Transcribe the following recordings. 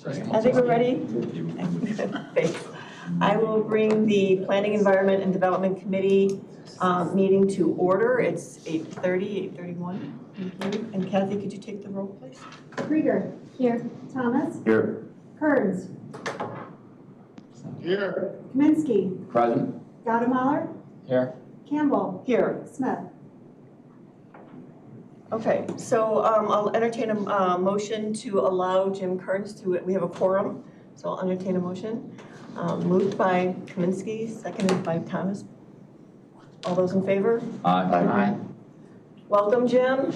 I think we're ready. Thanks. I will bring the Planning, Environment, and Development Committee meeting to order. It's 8:30, 8:31. Thank you. And Kathy, could you take the roll, please? Krieger. Here. Thomas. Here. Kearns. Here. Kaminsky. Present. Gaudemeyer. Here. Campbell. Here. Smith. Okay, so I'll entertain a motion to allow Jim Kearns to, we have a quorum, so I'll entertain a motion. Moved by Kaminsky, seconded by Thomas. All those in favor? Aye. Aye. Welcome, Jim.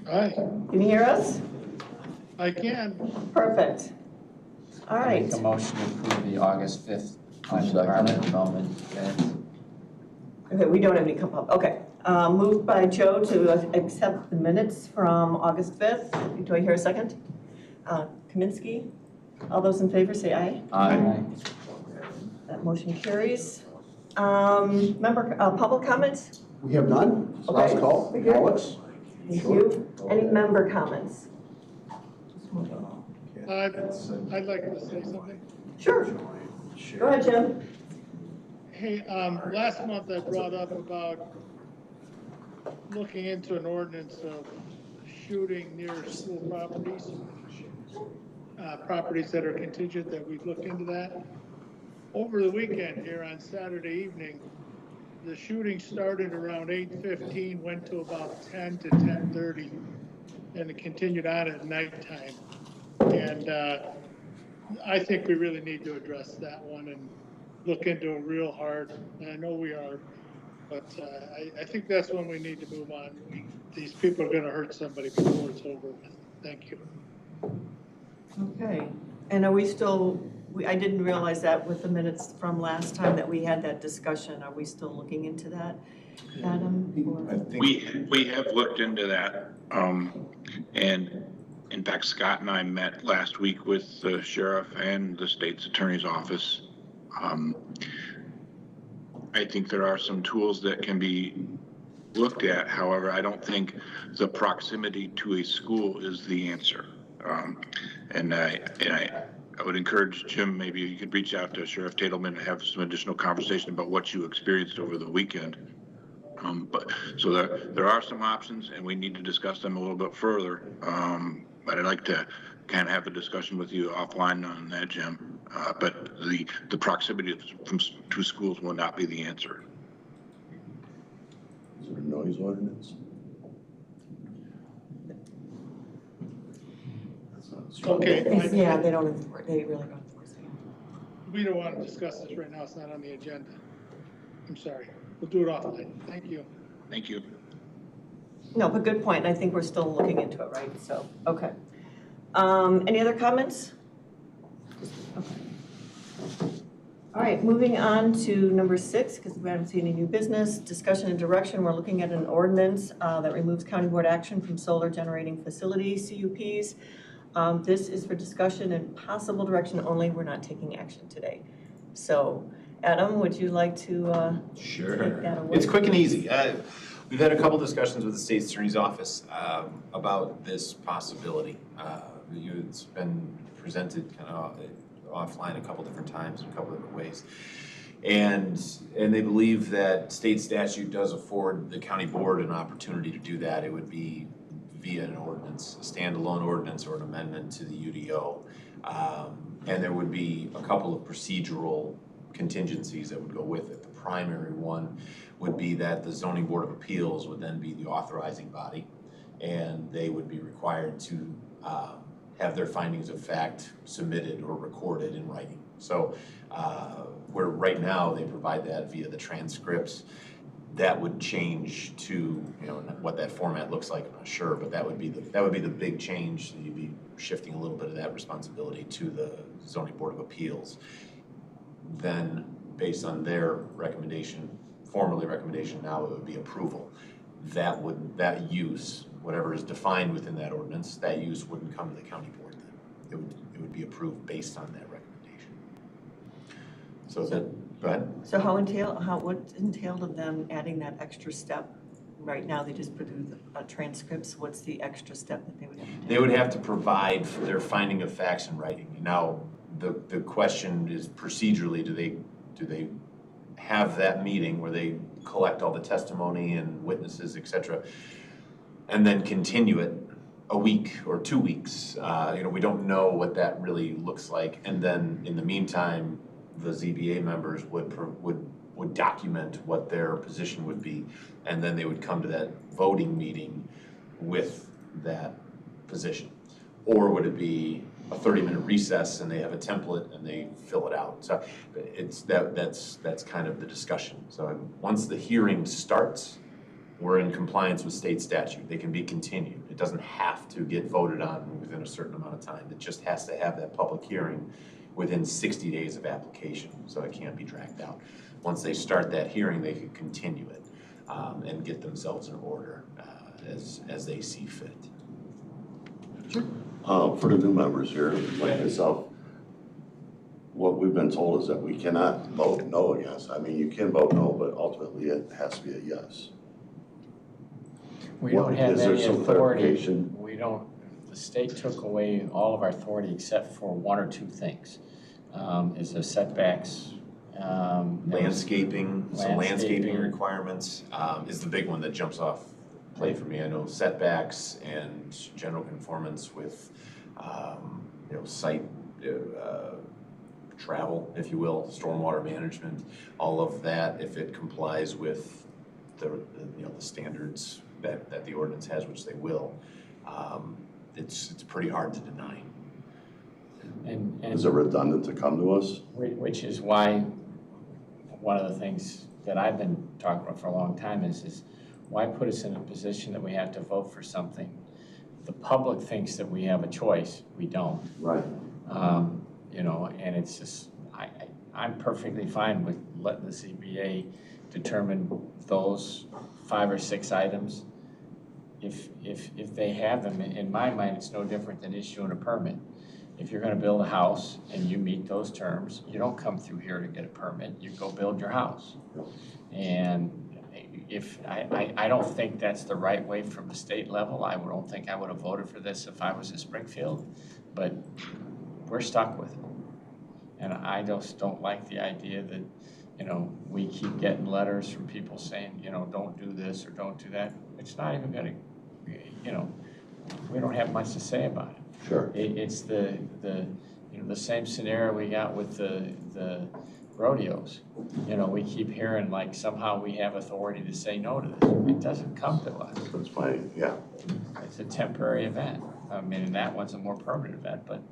Hi, Can you hear us? I can. Perfect. All right. Make a motion to approve the August 5th Environment Development minutes. Okay, we don't have any come up. Okay. Moved by Joe to accept the minutes from August 5th. Do I hear a second? Kaminsky. All those in favor say aye. Aye. That motion carries. Public comments? We have none. Okay. Last call. We're good. Alex? Thank you. Any member comments? I'd like to say something. Sure. Go ahead, Jim. Hey, last month I brought up about looking into an ordinance of shooting near school properties, properties that are contingent, that we've looked into that. Over the weekend here on Saturday evening, the shooting started around 8:15, went to about 10 to 10:30, and it continued on at nighttime. And I think we really need to address that one and look into it real hard. And I know we are, but I think that's when we need to move on. These people are going to hurt somebody before it's over with. Thank you. Okay. And are we still, I didn't realize that with the minutes from last time that we had that discussion. Are we still looking into that, Adam? We have looked into that. And in fact, Scott and I met last week with the sheriff and the state's attorney's office. I think there are some tools that can be looked at. However, I don't think the proximity to a school is the answer. And I would encourage Jim, maybe you could reach out to Sheriff Tatelman and have some additional conversation about what you experienced over the weekend. So there are some options, and we need to discuss them a little bit further. But I'd like to kind of have a discussion with you offline on that, Jim. But the proximity to schools will not be the answer. Is there a noise ordinance? Okay. Yeah, they don't enforce, they really don't enforce it. We don't want to discuss this right now. It's not on the agenda. I'm sorry. We'll do it offline. Thank you. Thank you. No, but good point. I think we're still looking into it, right? So, okay. Any other comments? Okay. All right, moving on to number 6, because we haven't seen any new business. Discussion and direction. We're looking at an ordinance that removes county board action from solar generating facilities, CUPs. This is for discussion and possible direction only. We're not taking action today. So, Adam, would you like to Sure. take that away? It's quick and easy. We've had a couple discussions with the state's attorney's office about this possibility. It's been presented kind of offline a couple different times in a couple different ways. And they believe that state statute does afford the county board an opportunity to do that. It would be via an ordinance, a standalone ordinance or an amendment to the UDO. And there would be a couple of procedural contingencies that would go with it. The primary one would be that the Zoning Board of Appeals would then be the authorizing body, and they would be required to have their findings of fact submitted or recorded in writing. So where right now they provide that via the transcripts, that would change to, what that format looks like. I'm not sure, but that would be the big change. You'd be shifting a little bit of that responsibility to the Zoning Board of Appeals. Then, based on their recommendation, formally recommendation, now it would be approval. That use, whatever is defined within that ordinance, that use wouldn't come to the county board then. It would be approved based on that recommendation. So that, go ahead. So what entailed of them adding that extra step right now they just produce transcripts, what's the extra step that they would have to do? They would have to provide for their finding of facts in writing. Now, the question is procedurally, do they have that meeting where they collect all the testimony and witnesses, et cetera, and then continue it a week or 2 weeks? We don't know what that really looks like. And then in the meantime, the ZBA members would document what their position would be, and then they would come to that voting meeting with that position. Or would it be a 30-minute recess and they have a template and they fill it out? So that's kind of the discussion. So once the hearing starts, we're in compliance with state statute. They can be continued. It doesn't have to get voted on within a certain amount of time. It just has to have that public hearing within 60 days of application, so it can't be dragged out. Once they start that hearing, they can continue it and get themselves in order as they see fit. For the new members here, like myself, what we've been told is that we cannot vote no against. I mean, you can vote no, but ultimately it has to be a yes. We don't have Is there any some authority. clarification? We don't, the state took away all of our authority except for one or two things. Is the setbacks. Landscaping, some landscaping Landscaping. requirements is the big one that jumps off plate for me. I know setbacks and general conformance with, site travel, if you will, stormwater management, all of that, if it complies with the standards that the ordinance has, which they will, it's pretty hard to deny. And Is it redundant to come to us? which is why one of the things that I've been talking about for a long time is why put us in a position that we have to vote for something? The public thinks that we have a choice. We don't. Right. And it's just, I'm perfectly fine with letting the CBA determine those 5 or 6 items. If they have them, in my mind, it's no different than issuing a permit. If you're gonna build a house and you meet those terms, you don't come through here to get a permit, you go build your house. And if, I don't think that's the right way from the state level. I don't think I would have voted for this if I was in Springfield, but we're stuck with it. And I just don't like the idea that, we keep getting letters from people saying, don't do this or don't do that. It's not even gonna, we don't have much to say about it. Sure. It's the same scenario we got with the rodeos. We keep hearing like somehow we have authority to say no to this. It doesn't come to us. That's fine, yeah. It's a temporary event. I mean, and that one's a more permanent event, but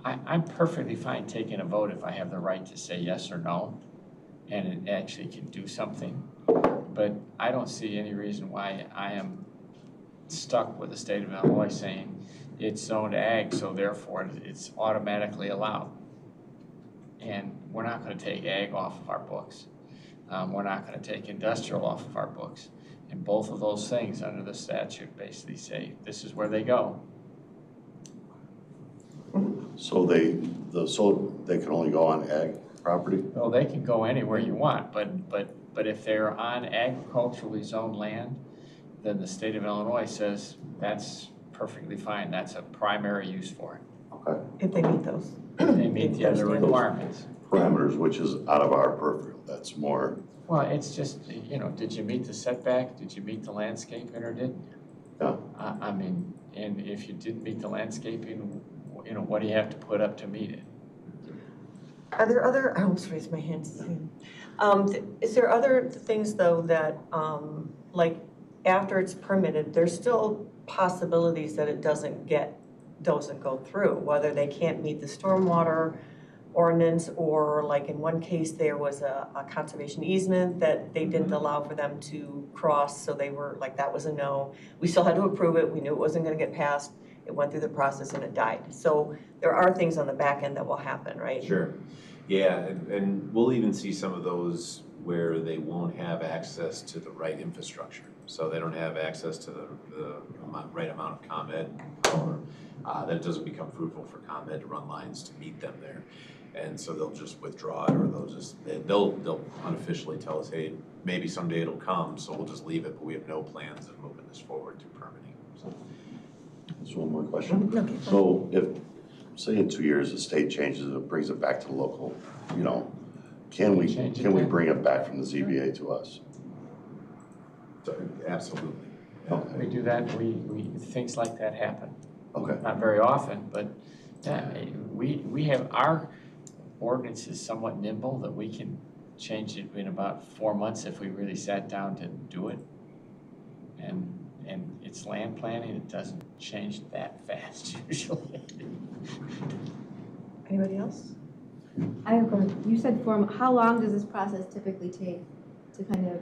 I'm perfectly fine taking a vote if I have the right to say yes or no, and it actually can do something. But I don't see any reason why I am stuck with the state of Illinois saying it's zoned ag, so therefore it's automatically allowed. And we're not gonna take ag off of our books. We're not gonna take industrial off of our books. And both of those things under the statute basically say, this is where they go. So they can only go on ag property? Well, they can go anywhere you want, but if they're on agriculturally zoned land, then the state of Illinois says that's perfectly fine. That's a primary use for it. Okay. If they meet those. They meet the other requirements. Parameters, which is out of our purview, that's more. Well, it's just, did you meet the setback? Did you meet the landscaping or didn't you? Yeah. I mean, and if you didn't meet the landscaping, what do you have to put up to meet it? Are there other, I almost raised my hand. Is there other things though that, like after it's permitted, there's still possibilities that it doesn't go through, whether they can't meet the stormwater ordinance, or like in one case there was a conservation easement that they didn't allow for them to cross, so they were like, that was a no. We still had to approve it, we knew it wasn't gonna get passed, it went through the process and it died. So there are things on the back end that will happen, right? Sure. Yeah, and we'll even see some of those where they won't have access to the right infrastructure. So they don't have access to the right amount of ComEd power, that it doesn't become fruitful for ComEd to run lines to meet them there. And so they'll just withdraw it, or they'll unofficially tell us, hey, maybe someday it'll come, so we'll just leave it, but we have no plans of moving this forward to permitting. So. Just one more question. Okay. So if, say in 2 years, the state changes it, brings it back to the local, you know, can we bring it back from the ZBA to us? So, absolutely. Okay. We do that, things like that happen. Okay. Not very often, but yeah, we have, our ordinance is somewhat nimble that we can change it in about 4 months if we really sat down to do it. And it's land planning, it doesn't change that fast usually. Anybody else? I have one. You said how long does this process typically take to kind of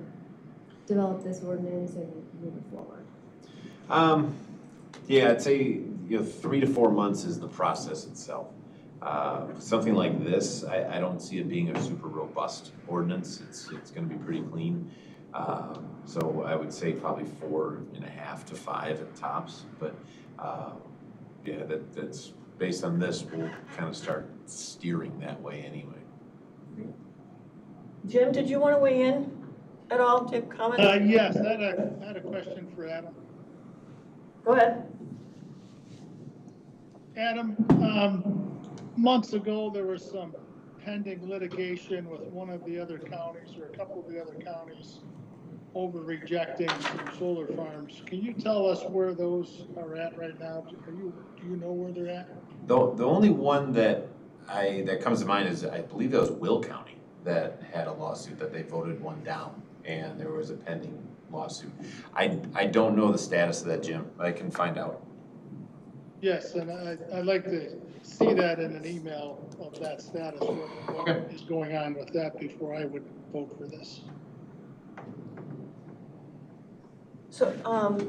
develop this ordinance and move it forward? Yeah, I'd say 3 to 4 months is the process itself. Something like this, I don't see it being a super robust ordinance. It's going to be pretty clean. So I would say probably 4.5 to 5 at tops. But yeah, that's based on this. We'll kind of start steering that way anyway. Jim, did you want to weigh in at all? Do you have comments? Yes, I had a question for Adam. Go ahead. Adam, months ago, there was some pending litigation with one of the other counties, or a couple of the other counties, over rejecting some solar farms. Can you tell us where those are at right now? Do you know where they're at? The only one that comes to mind is, I believe that was Will County that had a lawsuit that they voted one down, and there was a pending lawsuit. I don't know the status of that, Jim. I can find out. Yes, and I'd like to see that in an email of that status, what is going on with that before I would vote for this. So,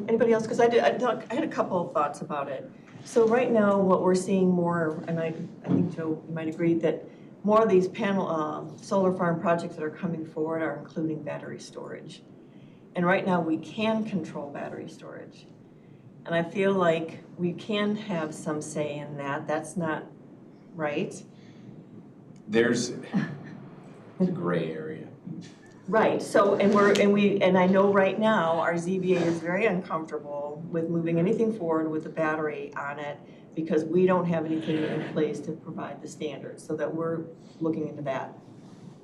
anybody else? Because I had a couple of thoughts about it. So right now, what we're seeing more, and I think Joe, you might agree, that more of these solar farm projects that are coming forward are including battery storage. And right now, we can control battery storage. And I feel like we can have some say in that. That's not right. There's a gray area. Right, so, and I know right now, our ZBA is very uncomfortable with moving anything forward with a battery on it because we don't have anything in place to provide the standards, so that we're looking into that,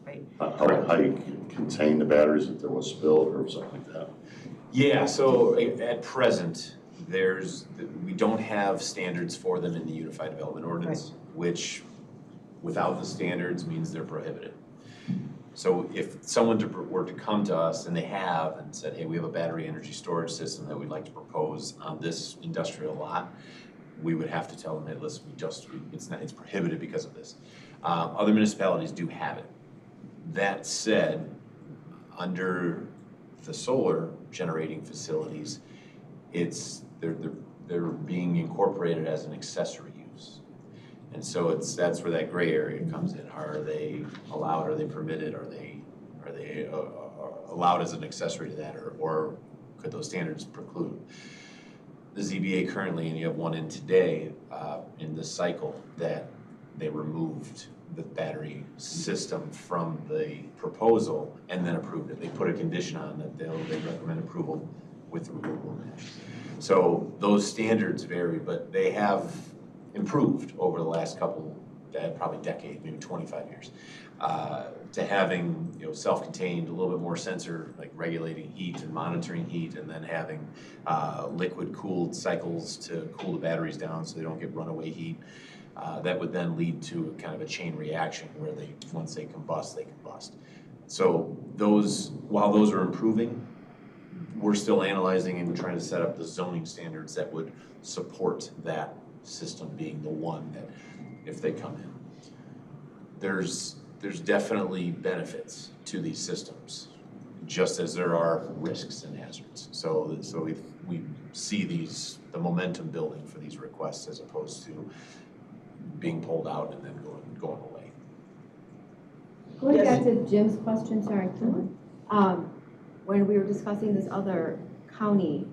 right? How you contain the batteries if there was spill or something like that? Yeah, so at present, we don't have standards for them in the Unified Development Ordinance, which without the standards means they're prohibited. So if someone were to come to us, and they have, and said, hey, we have a battery energy storage system that we'd like to propose on this industrial lot, we would have to tell them, hey, listen, it's prohibited because of this. Other municipalities do have it. That said, under the solar generating facilities, they're being incorporated as an accessory use. And so that's where that gray area comes in. Are they allowed? Are they permitted? Are they allowed as an accessory to that, or could those standards preclude them? The ZBA currently, and you have one in today in this cycle, that they removed the battery system from the proposal and then approved it. They put a condition on that they recommend approval with removal. So those standards vary, but they have improved over the last probably decade, maybe 25 years, to having self-contained, a little bit more sensor, like regulating heat and monitoring heat, and then having liquid-cooled cycles to cool the batteries down so they don't get runaway heat. That would then lead to kind of a chain reaction where once they combust, they combust. So while those are improving, we're still analyzing and trying to set up the zoning standards that would support that system being the one that, if they come in, there's definitely benefits to these systems, just as there are risks and hazards. So we see the momentum building for these requests as opposed to being pulled out and then going away. Going back to Jim's question, sorry, when we were discussing this other county,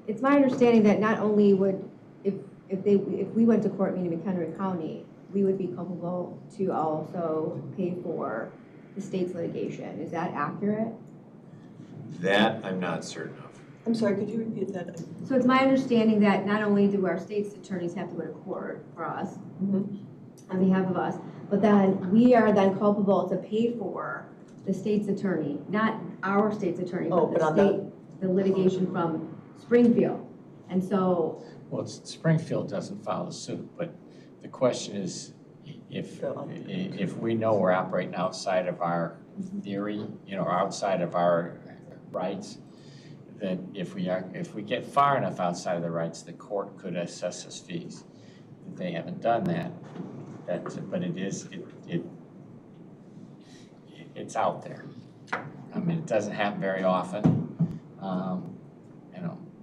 it's my understanding that not only would, if we went to court, meaning McHenry County, we would be culpable to also pay for the state's litigation. Is that accurate? That I'm not certain of. I'm sorry, could you repeat that? So it's my understanding that not only do our state's attorneys have to go to court for us, on behalf of us, but then we are then culpable to pay for the state's attorney, not our state's attorney, Oh, but but on the litigation from Springfield. And so, Well, Springfield doesn't file a suit, but the question is, if we know we're operating outside of our theory, or outside of our rights, then if we get far enough outside of the rights, the court could assess us fees. If they haven't done that, but it's out there. I mean, it doesn't happen very often,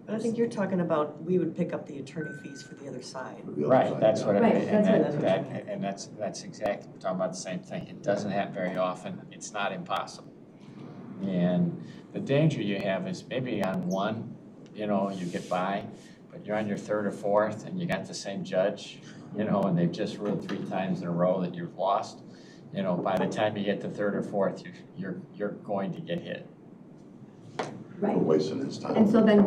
But I think you're talking about, we would pick up the attorney fees for the other side. Right, that's what I mean, Right, that's and that's exactly, we're talking about the same thing. It doesn't happen very often, it's not impossible. And the danger you have is maybe on one, you get by, but you're on your third or fourth and you got the same judge, and they've just ruled 3 times in a row that you've lost. By the time you get to third or fourth, you're going to get hit. We're right. wasting his time. And so then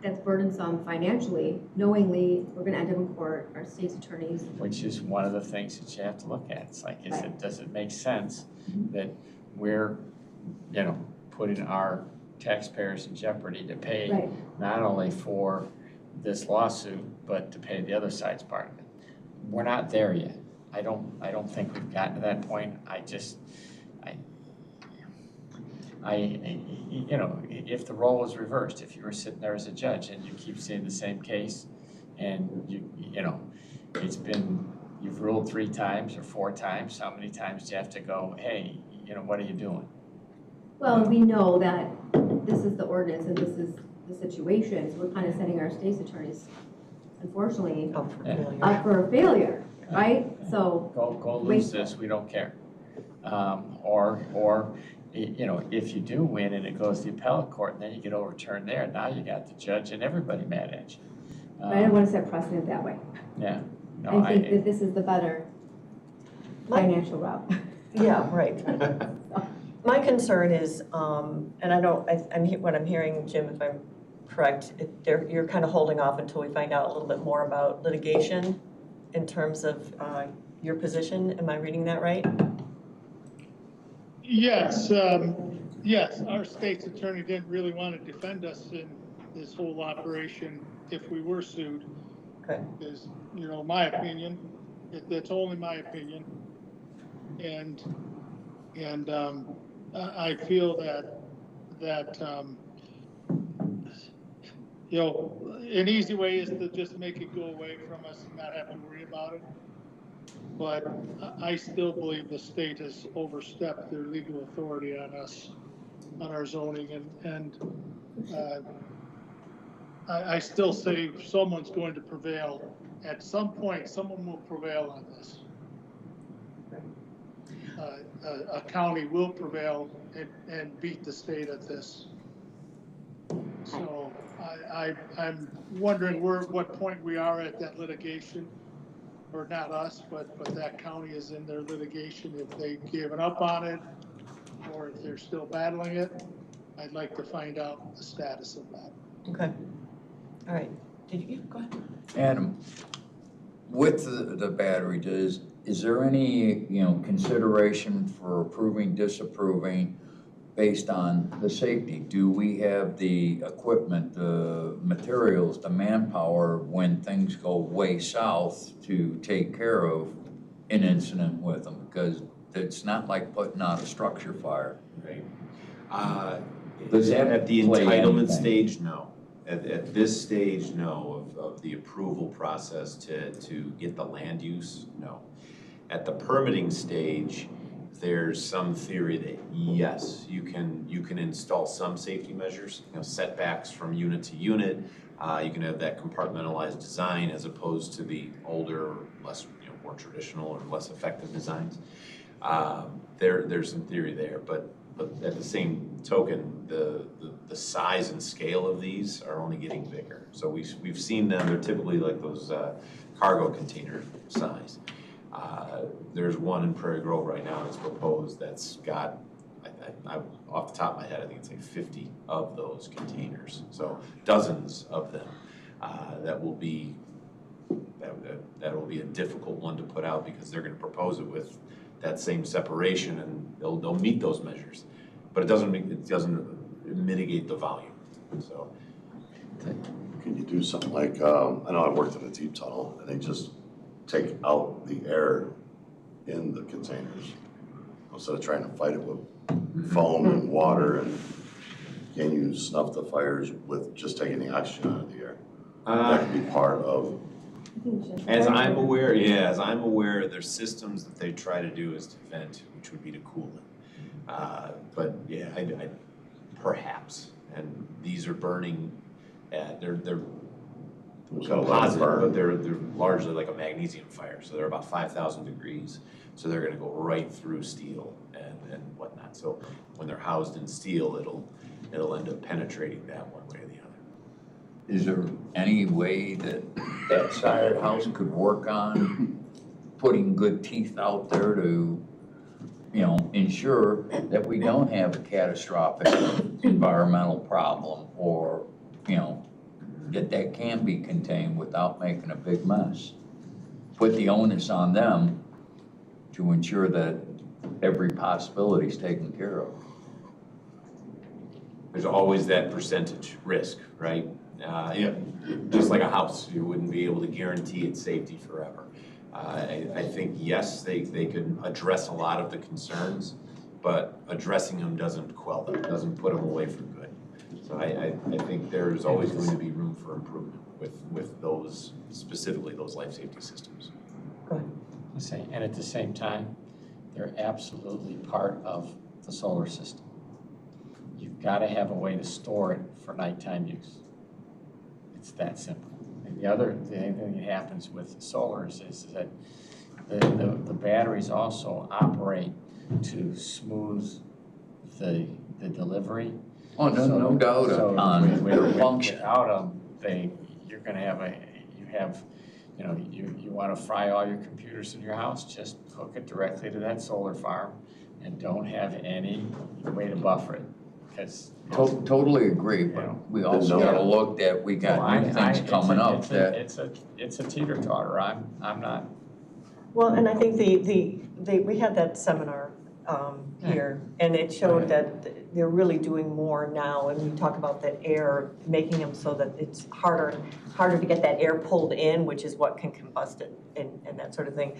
that's burdensome financially, knowingly, we're gonna end up in court, our state's attorneys. Which is one of the things that you have to look at. It's like, does it make sense that we're, putting our taxpayers in jeopardy to pay Right. not only for this lawsuit, but to pay the other side's part of it? We're not there yet. I don't think we've gotten to that point. If the role was reversed, if you were sitting there as a judge and you keep seeing the same case, and you've ruled 3 times or 4 times, how many times do you have to go, hey, what are you doing? Well, we know that this is the ordinance and this is the situation, so we're kind of setting our state's attorneys, unfortunately, Up for Yeah. failure. up for failure, right? So, Go lose this, we don't care. Or if you do win and it goes to the appellate court and then you get overturned there, now you got the judge and everybody mad at you. I don't want to set precedent that way. Yeah, no, I think that this is the better financial route. Yeah, right. My concern is, and what I'm hearing, Jim, if I'm correct, you're kind of holding off until we find out a little bit more about litigation in terms of your position. Am I reading that right? Yes, yes, our state's attorney didn't really want to defend us in this whole operation if we were sued. Okay. Is, my opinion, that's only my opinion. And I feel that an easy way is to just make it go away from us and not have to worry about it. But I still believe the state has overstepped their legal authority on us, on our zoning, and I still say someone's going to prevail. At some point, someone will prevail on this. A county will prevail and beat the state at this. So I'm wondering what point we are at that litigation. Or not us, but that county is in their litigation. If they've given up on it, or if they're still battling it, I'd like to find out the status of that. Okay. All right. Did you go ahead? Adam, with the battery, is there any, consideration for approving, disapproving based on the safety? Do we have the equipment, the materials, the manpower when things go way south to take care of an incident with them? Because it's not like putting out a structure fire. Right. Does that At the play entitlement anything? stage, no. At this stage, no, of the approval process to get the land use, no. At the permitting stage, there's some theory that yes, you can install some safety measures, setbacks from unit to unit. You can have that compartmentalized design as opposed to the older, less, more traditional or less effective designs. There's some theory there, but at the same token, the size and scale of these are only getting bigger. So we've seen them. They're typically like those cargo container size. There's one in Prairie Grove right now that's proposed that's got, I off the top of my head, I think it's like 50 of those containers. So dozens of them that will be a difficult one to put out because they're going to propose it with that same separation and they'll meet those measures, but it doesn't mitigate the volume. So Can you do something like, I know I worked in a deep tunnel and they just take out the air in the containers instead of trying to fight it with foam and water, and can you snuff the fires with just taking the oxygen out of the air? That could be part of. as I'm aware, there's systems that they try to do is to vent, which would be to cool it. But yeah, I perhaps, and these are burning. They're composite, but they're largely like a magnesium fire, so they're about 5,000 degrees. So they're going to go right through steel and whatnot. So when they're housed in steel, it'll end up penetrating that one way or the other. Is there any way that side of the house could work on putting good teeth out there to, ensure that we don't have a catastrophic environmental problem, or, that can be contained without making a big mess? Put the onus on them to ensure that every possibility is taken care of. There's always that percentage risk, right? Just like a house, you wouldn't be able to guarantee its safety forever. I think, yes, they could address a lot of the concerns, but addressing them doesn't quell them, doesn't put them away for good. So I think there's always going to be room for improvement with those, specifically those life safety systems. Go ahead. And at the same time, they're absolutely part of the solar system. You've got to have a way to store it for nighttime use. It's that simple. And the other thing that happens with solars is that the batteries also operate to smooth the delivery. Oh, no doubt on their function. Without them, you're going to have you want to fry all your computers in your house, just hook it directly to that solar farm and don't have any way to buffer it. Because Totally agree, but we also got to look that we got new things coming up that. It's a teeter-totter. I'm not. Well, and I think we had that seminar here, and it showed that they're really doing more now, and we talk about that air, making them so that it's harder to get that air pulled in, which is what can combust it and that sort of thing.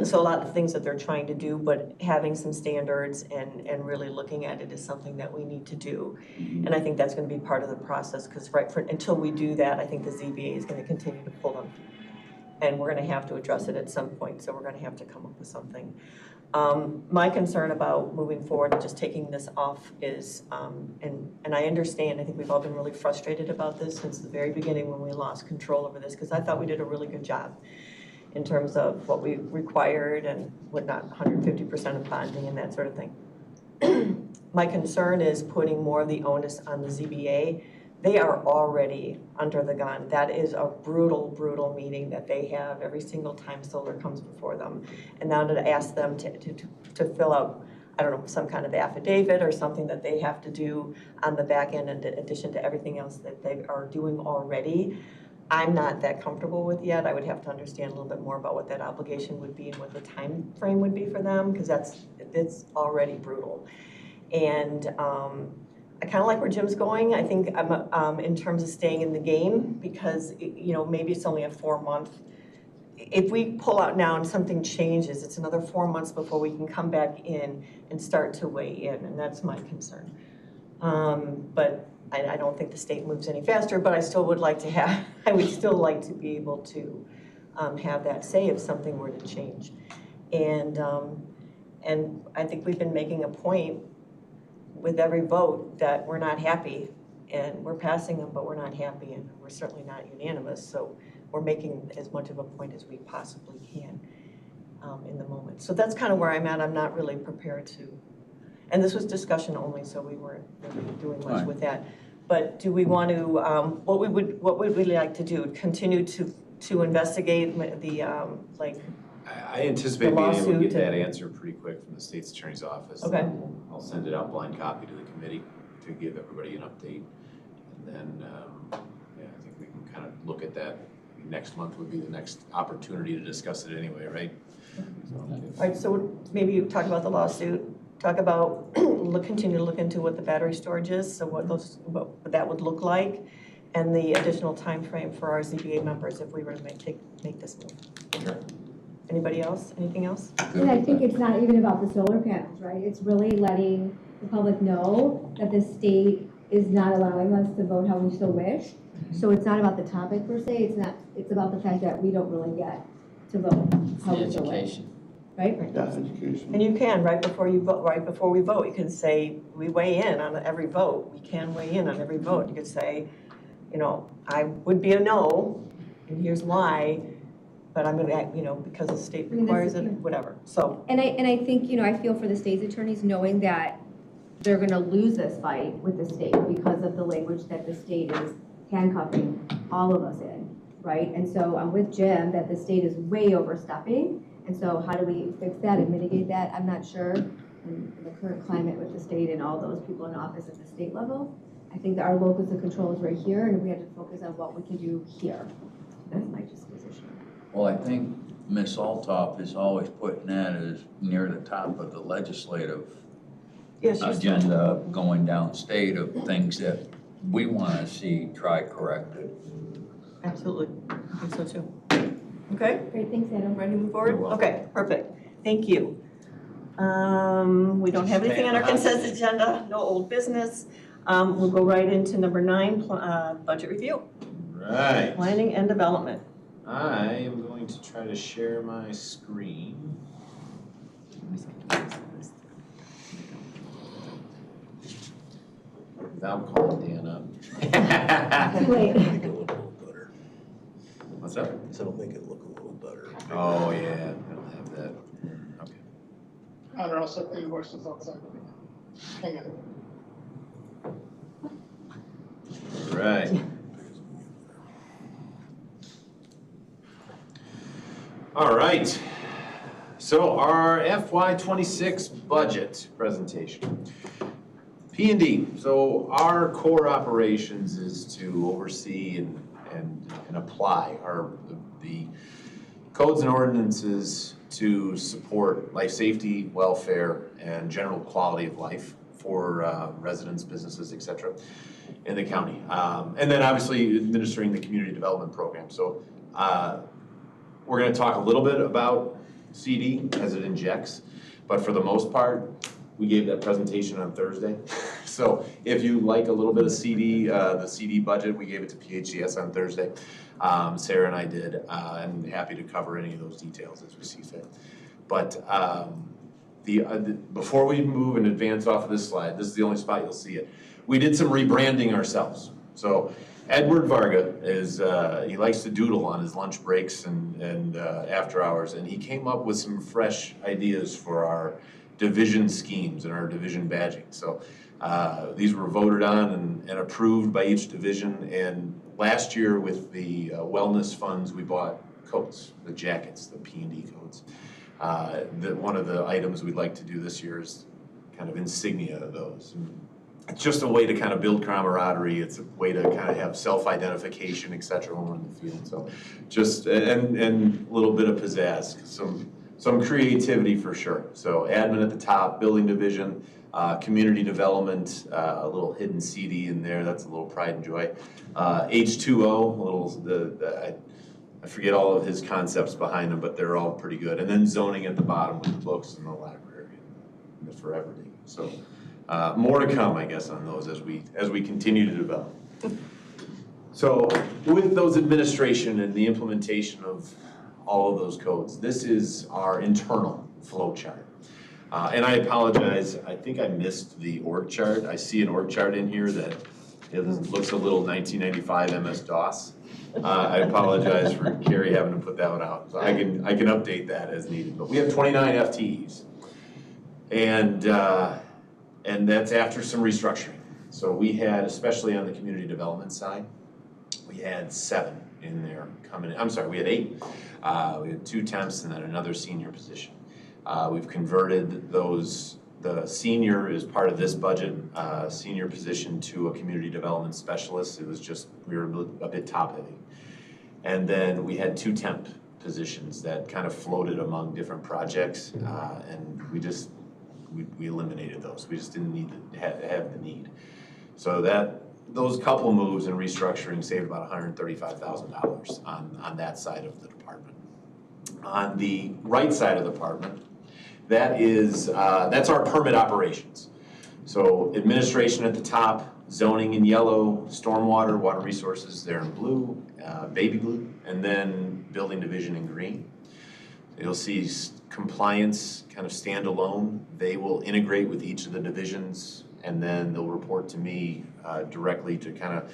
So a lot of things that they're trying to do, but having some standards and really looking at it is something that we need to do. And I think that's going to be part of the process, because until we do that, I think the ZBA is going to continue to pull them. And we're going to have to address it at some point, so we're going to have to come up with something. My concern about moving forward and just taking this off is, and I understand, I think we've all been really frustrated about this since the very beginning when we lost control over this, because I thought we did a really good job in terms of what we required and whatnot, 150% of bonding and that sort of thing. My concern is putting more of the onus on the ZBA. They are already under the gun. That is a brutal, brutal meeting that they have every single time solar comes before them. And now to ask them to fill out, I don't know, some kind of affidavit or something that they have to do on the back end in addition to everything else that they are doing already, I'm not that comfortable with yet. I would have to understand a little bit more about what that obligation would be and what the time frame would be for them, because it's already brutal. And I kind of like where Jim's going. I think I'm in terms of staying in the game, because maybe it's only a 4-month. If we pull out now and something changes, it's another 4 months before we can come back in and start to weigh in, and that's my concern. But I don't think the state moves any faster, but I still would like to have, I would still like to be able to have that say if something were to change. And I think we've been making a point with every vote that we're not happy, and we're passing them, but we're not happy, and we're certainly not unanimous. So we're making as much of a point as we possibly can in the moment. So that's kind of where I'm at. I'm not really prepared to. And this was discussion only, so we weren't really doing much with that. But do we want to, what would we like to do? Continue to to investigate the, I anticipate The being able to lawsuit get that and- answer pretty quick from the state's attorney's office. Okay. I'll send it out blind copy to the committee to give everybody an update. And then, yeah, I think we can kind of look at that. Next month would be the next opportunity to discuss it anyway, right? all right, so maybe you talk about the lawsuit, talk about, continue to look into what the battery storage is, so what that would look like, and the additional time frame for our ZBA members if we were to make this move. Sure. Anybody else? Anything else? And I think it's not even about the solar panels, right? It's really letting the public know that the state is not allowing us to vote how we so wish. So it's not about the topic per se, it's about the fact that we don't really get to vote how we so wish, Education. right? Yeah, education. And you can, right before we vote, you can say, we weigh in on every vote. We can weigh in on every vote. You could say, you know, I would be a no, and here's why, but I'm gonna act, you know, because the state requires it, whatever, so. And I think, you know, I feel for the state's attorneys knowing that they're gonna lose this fight with the state because of the language that the state is handcuffing all of us in, right? And so I'm with Jim that the state is way overstepping, and so how do we fix that and mitigate that? I'm not sure in the current climate with the state and all those people in office at the state level. I think that our locus of control is right here, and we have to focus on what we can do here. That's my disposition. Well, I think Ms. Althoff is always putting that as near the top of the legislative Yes, agenda going downstate of things that we want to see try corrected. absolutely, I think so too. Okay, Great, thanks, Adam. ready to move forward? You're welcome. Okay, perfect, thank you. We don't have anything on our consent agenda, no old business. We'll go right into number 9, budget review, Right. planning and development. I am going to try to share my screen. Without calling Dan up. Too late. Make it look a little better. What's up? So it'll make it look a little better. Oh, yeah, I don't have that. Okay. Connor, I'll set the horses outside. Hang on. All right. All right. So our FY26 budget presentation. P&D. So our core operations is to oversee and apply the codes and ordinances to support life safety, welfare, and general quality of life for residents, businesses, et cetera, in the county. And then obviously administering the community development program. So we're going to talk a little bit about CD as it injects, but for the most part, we gave that presentation on Thursday. So if you like a little bit of CD, the CD budget, we gave it to PHCS on Thursday. Sarah and I did, and happy to cover any of those details as we see fit. But before we move and advance off of this slide, this is the only spot you'll see it. We did some rebranding ourselves. So Edward Varga is, he likes to doodle on his lunch breaks and after hours, and he came up with some fresh ideas for our division schemes and our division badging. So these were voted on and approved by each division, and last year with the wellness funds, we bought coats, the jackets, the P&D coats. One of the items we'd like to do this year is kind of insignia of those. It's just a way to kind of build camaraderie. It's a way to kind of have self-identification, et cetera, when we're in the field. So just, and a little bit of pizzazz, some creativity for sure. So admin at the top, building division, community development, a little hidden CD in there. That's a little pride and joy. H2O, a little, I forget all of his concepts behind them, but they're all pretty good. And then zoning at the bottom with the books and the library and the forever league. So more to come, I guess, on those as we continue to develop. So with those administration and the implementation of all of those codes, this is our internal flow chart. And I apologize, I think I missed the org chart. I see an org chart in here that it looks a little 1995 MS-DOS. I apologize for Carrie having to put that one out. So I can update that as needed. But we have 29 FTEs. And that's after some restructuring. So we had, especially on the community development side, we had 7 in there coming in. I'm sorry, we had 8. We had 2 temps and then another senior position. We've converted the senior is part of this budget, senior position to a community development specialist. It was just, we were a bit top heavy. And then we had 2 temp positions that kind of floated among different projects, and we eliminated those. We just didn't need to have the need. So those couple moves and restructuring saved about $135,000 on that side of the department. On the right side of the department, that's our permit operations. So administration at the top, zoning in yellow, stormwater, water resources there in blue, baby blue, and then building division in green. You'll see compliance kind of standalone. They will integrate with each of the divisions, and then they'll report to me directly to kind of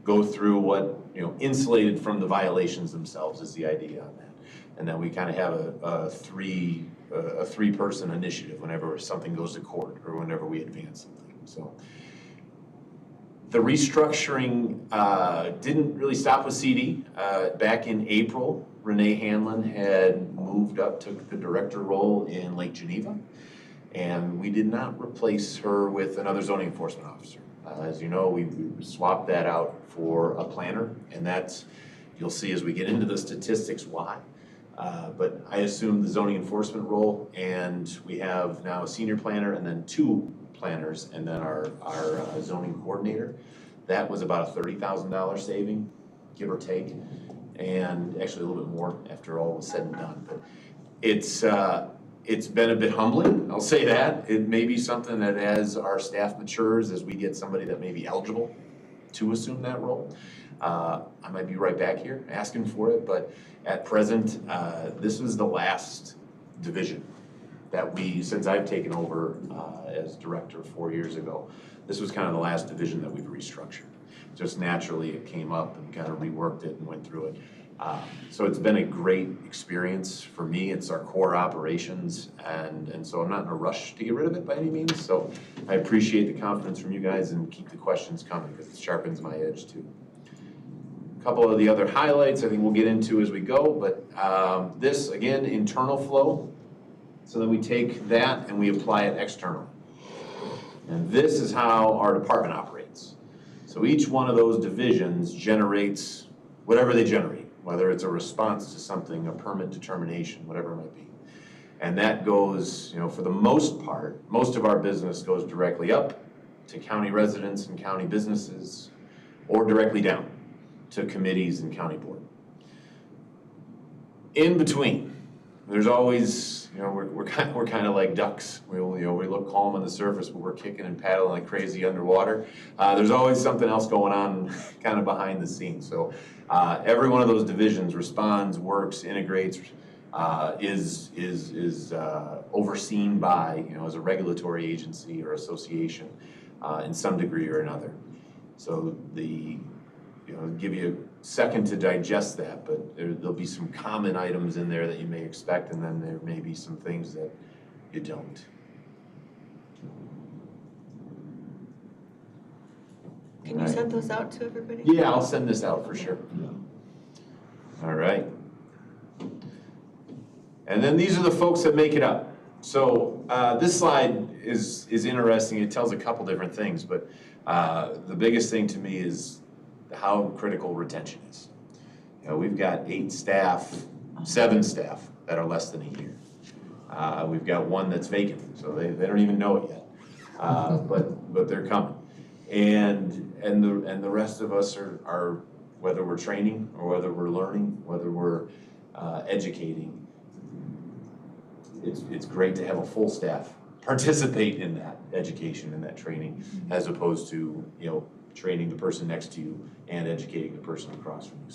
go through what, insulated from the violations themselves is the idea on that. And then we kind of have a three-person initiative whenever something goes to court or whenever we advance something. So the restructuring didn't really stop with CD. Back in April, Renee Hanlon had moved up, took the director role in Lake Geneva, and we did not replace her with another zoning enforcement officer. As you know, we swapped that out for a planner, and that's, you'll see as we get into the statistics why. But I assumed the zoning enforcement role, and we have now a senior planner and then 2 planners, and then our zoning coordinator. That was about a $30,000 saving, give or take, and actually a little bit more after all was said and done. But it's been a bit humbling, I'll say that. It may be something that as our staff matures, as we get somebody that may be eligible to assume that role, I might be right back here asking for it, but at present, this was the last division that since I've taken over as director 4 years ago, this was kind of the last division that we've restructured. Just naturally, it came up and kind of reworked it and went through it. So it's been a great experience for me. It's our core operations, and so I'm not in a rush to get rid of it by any means. So I appreciate the confidence from you guys and keep the questions coming because it sharpens my edge too. A couple of the other highlights I think we'll get into as we go, but this, again, internal flow. So then we take that and we apply it externally. And this is how our department operates. So each one of those divisions generates whatever they generate, whether it's a response to something, a permit determination, whatever it might be. And that goes, for the most part, most of our business goes directly up to county residents and county businesses, or directly down to committees and county board. In between, there's always, we're kind of like ducks. We look calm on the surface, but we're kicking and paddling like crazy underwater. There's always something else going on kind of behind the scenes. So every one of those divisions responds, works, integrates, is overseen by, as a regulatory agency or association in some degree or another. So give you a second to digest that, but there'll be some common items in there that you may expect, and then there may be some things that you don't. Can you send those out to everybody? Yeah, I'll send this out for sure. All right. And then these are the folks that make it up. So this slide is interesting. It tells a couple different things, but the biggest thing to me is how critical retention is. We've got 7 staff that are less than a year. We've got 1 that's vacant, so they don't even know it yet, but they're coming. And the rest of us are whether we're training or whether we're learning, whether we're educating. It's great to have a full staff participate in that education and that training, as opposed to training the person next to you and educating the person across from you.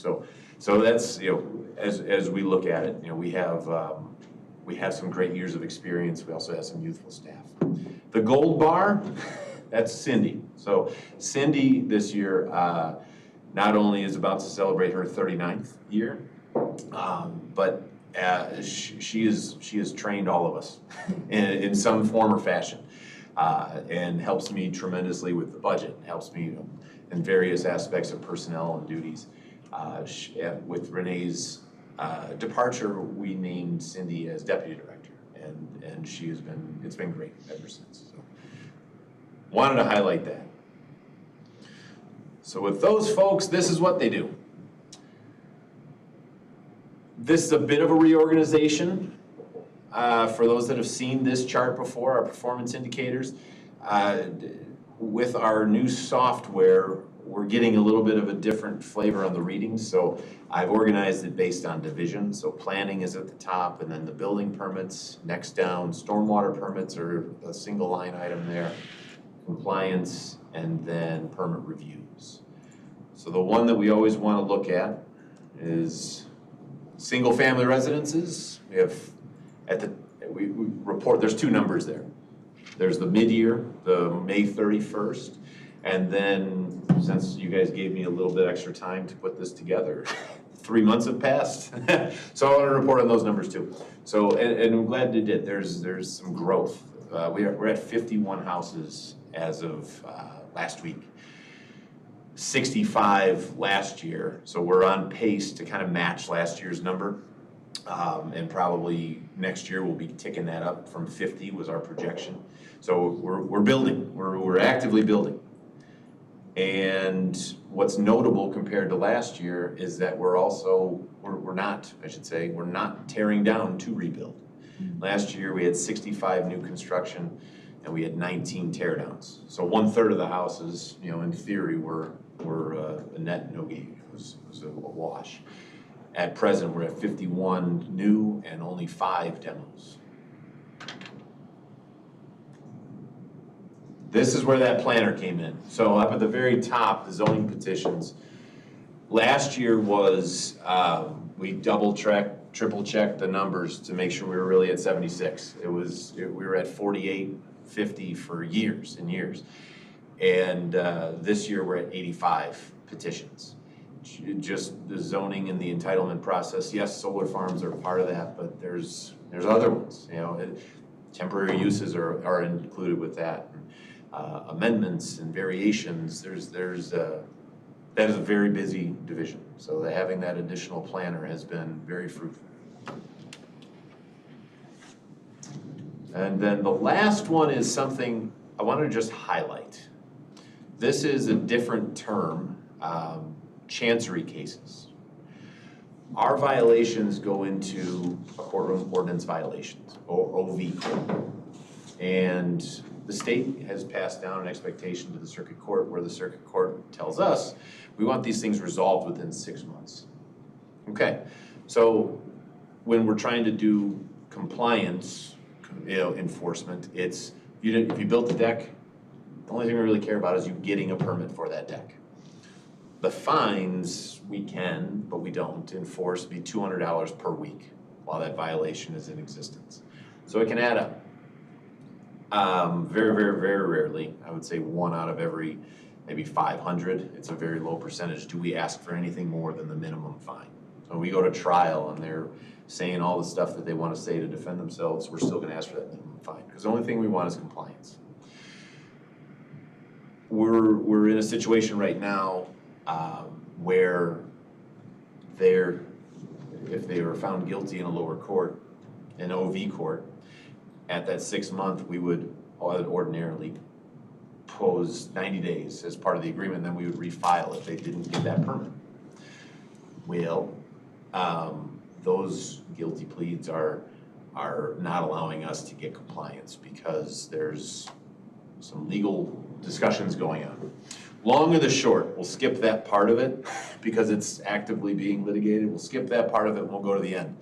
So that's as we look at it, we have some great years of experience. We also have some youthful staff. The gold bar, that's Cindy. So Cindy this year not only is about to celebrate her 39th year, but she has trained all of us in some form or fashion. And helps me tremendously with the budget, helps me in various aspects of personnel and duties. With Renee's departure, we named Cindy as deputy director, and it's been great ever since. So, wanted to highlight that. So with those folks, this is what they do. This is a bit of a reorganization. For those that have seen this chart before, our performance indicators, with our new software, we're getting a little bit of a different flavor on the readings. So I've organized it based on division. So planning is at the top, and then the building permits next down. Stormwater permits are a single line item there. Compliance, and then permit reviews. So the one that we always want to look at is single family residences. We have we report, there's two numbers there. There's the mid-year, the May 31st, and then since you guys gave me a little bit extra time to put this together, 3 months have passed. So I want to report on those numbers too. So, and I'm glad you did. There's some growth. We're at 51 houses as of last week. 65 last year, so we're on pace to kind of match last year's number. And probably next year we'll be ticking that up from 50 was our projection. So we're building, we're actively building. And what's notable compared to last year is that we're not tearing down to rebuild. Last year we had 65 new construction and we had 19 teardowns. So 1/3 of the houses, in theory, were a net no-gain. It was a wash. At present, we're at 51 new and only 5 demos. This is where that planner came in. So up at the very top, the zoning petitions. Last year was, we double-checked, triple-checked the numbers to make sure we were really at 76. We were at 48, 50 for years and years. And this year we're at 85 petitions. Just the zoning and the entitlement process. Yes, solar farms are part of that, but there's other ones. Temporary uses are included with that. Amendments and variations. That is a very busy division. So having that additional planner has been very fruitful. And then the last one is something I want to just highlight. This is a different term. Chancery cases. Our violations go into a courtroom ordinance violations, or OV court. And the state has passed down an expectation to the circuit court where the circuit court tells us we want these things resolved within 6 months. Okay, so when we're trying to do compliance, enforcement, it's if you built the deck, the only thing we really care about is you getting a permit for that deck. The fines, we can, but we don't enforce, be $200 per week while that violation is in existence. So it can add up. Very, very, very rarely, I would say 1 out of every maybe 500, it's a very low percentage. Do we ask for anything more than the minimum fine? So we go to trial and they're saying all the stuff that they want to say to defend themselves, we're still going to ask for that minimum fine because the only thing we want is compliance. We're in a situation right now where if they were found guilty in a lower court, an OV court, at that 6 month, we would ordinarily pose 90 days as part of the agreement, then we would refile if they didn't get that permit. Well, those guilty pleads are not allowing us to get compliance because there's some legal discussions going on. Long or the short, we'll skip that part of it because it's actively being litigated. We'll skip that part of it and we'll go to the end.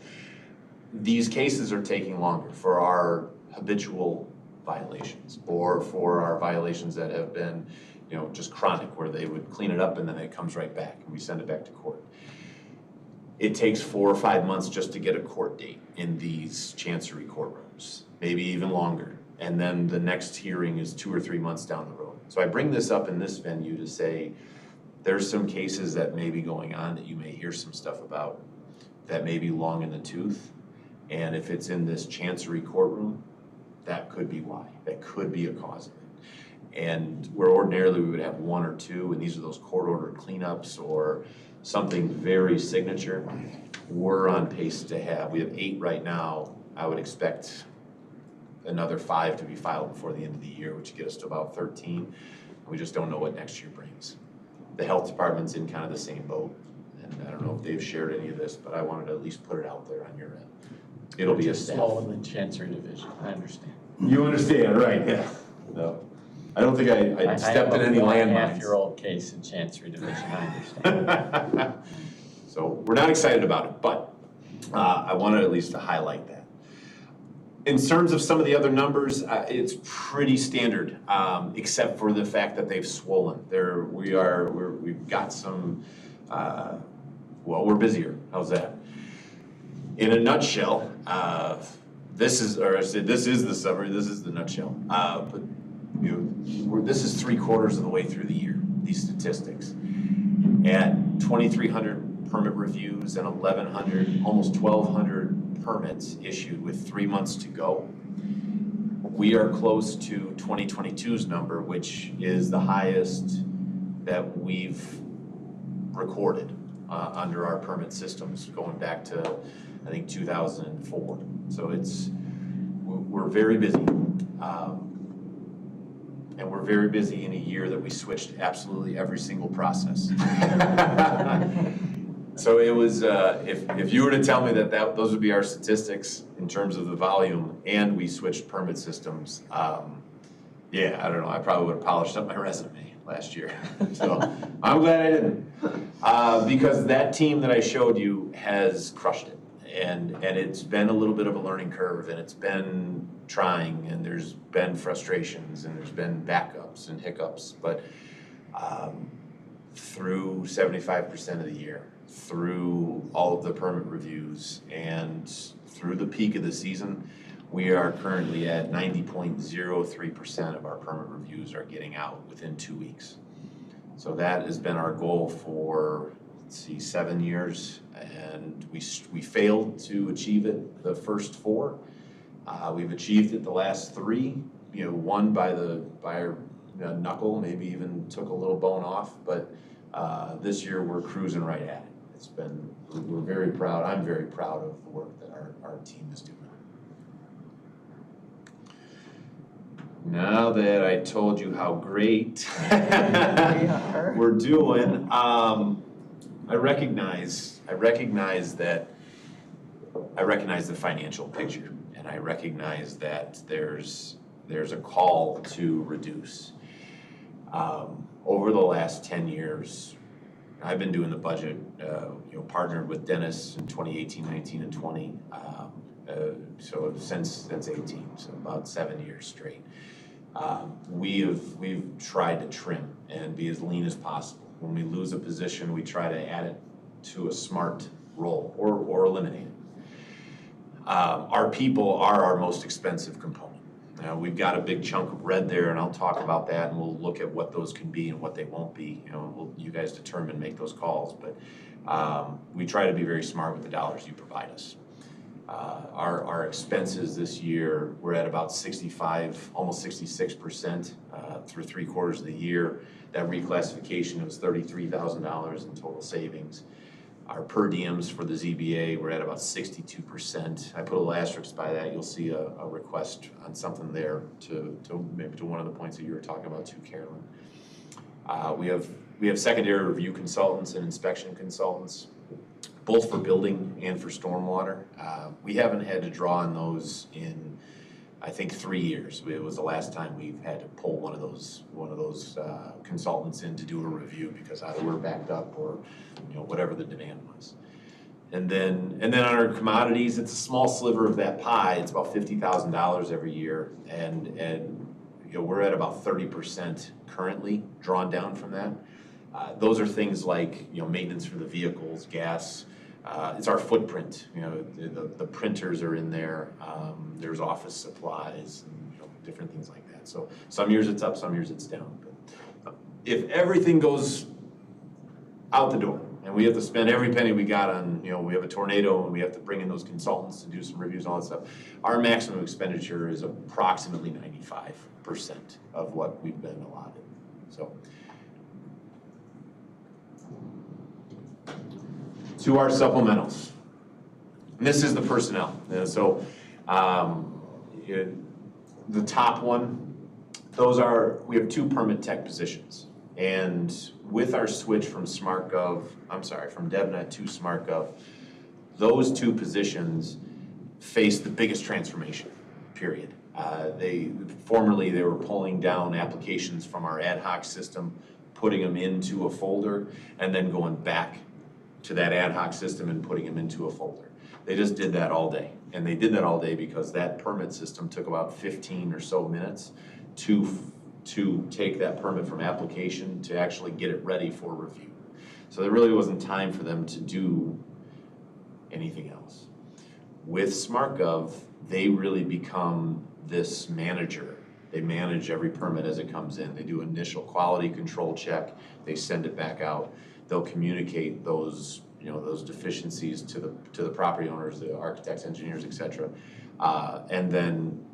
These cases are taking longer for our habitual violations or for our violations that have been, just chronic where they would clean it up and then it comes right back and we send it back to court. It takes 4 or 5 months just to get a court date in these chancery courtrooms, maybe even longer. And then the next hearing is 2 or 3 months down the road. So I bring this up in this venue to say there's some cases that may be going on that you may hear some stuff about that may be long in the tooth. And if it's in this chancery courtroom, that could be why. That could be a cause of it. And where ordinarily we would have 1 or 2, and these are those court-ordered cleanups or something very signature, we're on pace to have, we have 8 right now. I would expect another 5 to be filed before the end of the year, which would get us to about 13. We just don't know what next year brings. The health department's in kind of the same boat, and I don't know if they've shared any of this, but I wanted to at least put it out there on your end. It'll be a staff. Slow in the Chancery Division, I understand. You understand, right, yeah. No, I don't think I stepped in any landmines. I have a 1.5-year-old case in Chancery Division, I understand. So we're not excited about it, but I wanted at least to highlight that. In terms of some of the other numbers, it's pretty standard, except for the fact that they've swollen. We've got some, well, we're busier. How's that? In a nutshell, this is the summary. This is the nutshell. But this is 3/4 of the way through the year. These statistics at 2,300 permit reviews and 1,100, almost 1,200 permits issued with 3 months to go. We are close to 2022's number, which is the highest that we've recorded under our permit systems going back to, I think, 2004. So we're very busy. And we're very busy in a year that we switched absolutely every single process. So it was, if you were to tell me that those would be our statistics in terms of the volume, and we switched permit systems, yeah, I don't know, I probably would have polished up my resume last year. So I'm glad I didn't, because that team that I showed you has crushed it, and it's been a little bit of a learning curve, and it's been trying, and there's been frustrations, and there's been backups and hiccups, but through 75% of the year, through all of the permit reviews, and through the peak of the season, we are currently at 90.03% of our permit reviews are getting out within 2 weeks. So that has been our goal for, 7 years, and we failed to achieve it the first 4. We've achieved it the last 3, one by our knuckle, maybe even took a little bone off, but this year we're cruising right at it. We're very proud. I'm very proud of the work that our team is doing. Now that I told you how great we're doing, I recognize the financial picture, and I recognize that there's a call to reduce. Over the last 10 years, I've been doing the budget, partnered with Dennis in 2018, 19, and 20. So since 18, so about 7 years straight. We've tried to trim and be as lean as possible. When we lose a position, we try to add it to a smart role or eliminate it. Our people are our most expensive component. We've got a big chunk of red there, and I'll talk about that, and we'll look at what those can be and what they won't be. You guys determine, make those calls, but we try to be very smart with the dollars you provide us. Our expenses this year, we're at about 65, almost 66% through 3/4 of the year. That reclassification was $33,000 in total savings. Our per diems for the ZBA, we're at about 62%. I put a little asterisk by that. You'll see a request on something there to maybe to one of the points that you were talking about too, Carolyn. We have secondary review consultants and inspection consultants, both for building and for stormwater. We haven't had to draw on those in, I think, 3 years. It was the last time we've had to pull one of those consultants in to do a review because either we're backed up or whatever the demand was. And then on our commodities, it's a small sliver of that pie. It's about $50,000 every year, and we're at about 30% currently drawn down from that. Those are things like maintenance for the vehicles, gas. It's our footprint. The printers are in there. There's office supplies and different things like that. So some years it's up, some years it's down. But if everything goes out the door and we have to spend every penny we got on, we have a tornado and we have to bring in those consultants to do some reviews and all that stuff, our maximum expenditure is approximately 95% of what we've been allotted. So. To our supplementals. And this is the personnel. So the top one, we have 2 permit tech positions. And with our switch from from DevNet to SmartGov, those 2 positions face the biggest transformation, period. Formerly they were pulling down applications from our ad hoc system, putting them into a folder, and then going back to that ad hoc system and putting them into a folder. They just did that all day. And they did that all day because that permit system took about 15 or so minutes to take that permit from application to actually get it ready for review. So there really wasn't time for them to do anything else. With SmartGov, they really become this manager. They manage every permit as it comes in. They do initial quality control check. They send it back out. They'll communicate those deficiencies to the property owners, the architects, engineers, et cetera. And then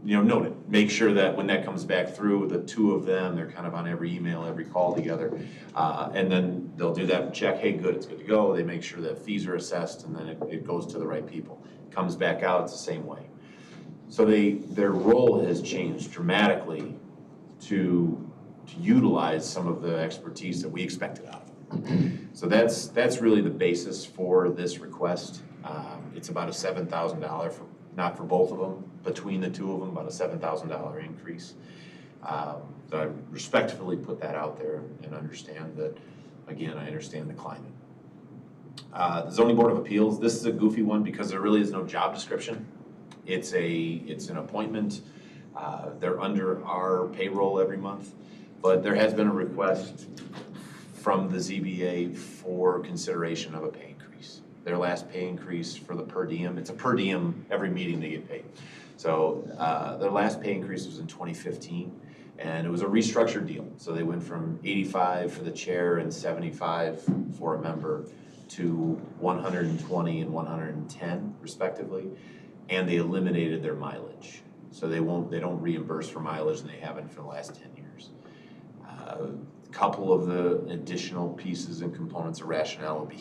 note it. Make sure that when that comes back through, the 2 of them, they're kind of on every email, every call together. And then they'll do that check, hey, good, it's good to go. They make sure that fees are assessed, and then it goes to the right people. Comes back out, it's the same way. So their role has changed dramatically to utilize some of the expertise that we expected out of them. So that's really the basis for this request. It's about a $7,000 not for both of them, between the 2 of them, about a $7,000 increase. So I respectfully put that out there and understand that, again, I understand the climate. The Zoning Board of Appeals, this is a goofy one because there really is no job description. It's an appointment. They're under our payroll every month, but there has been a request from the ZBA for consideration of a pay increase. Their last pay increase for the per diem, it's a per diem, every meeting they get paid. So their last pay increase was in 2015, and it was a restructured deal. So they went from 85 for the chair and 75 for a member to 120 and 110 respectively, and they eliminated their mileage. So they don't reimburse for mileage, and they haven't for the last 10 years. A couple of the additional pieces and components of rationale would be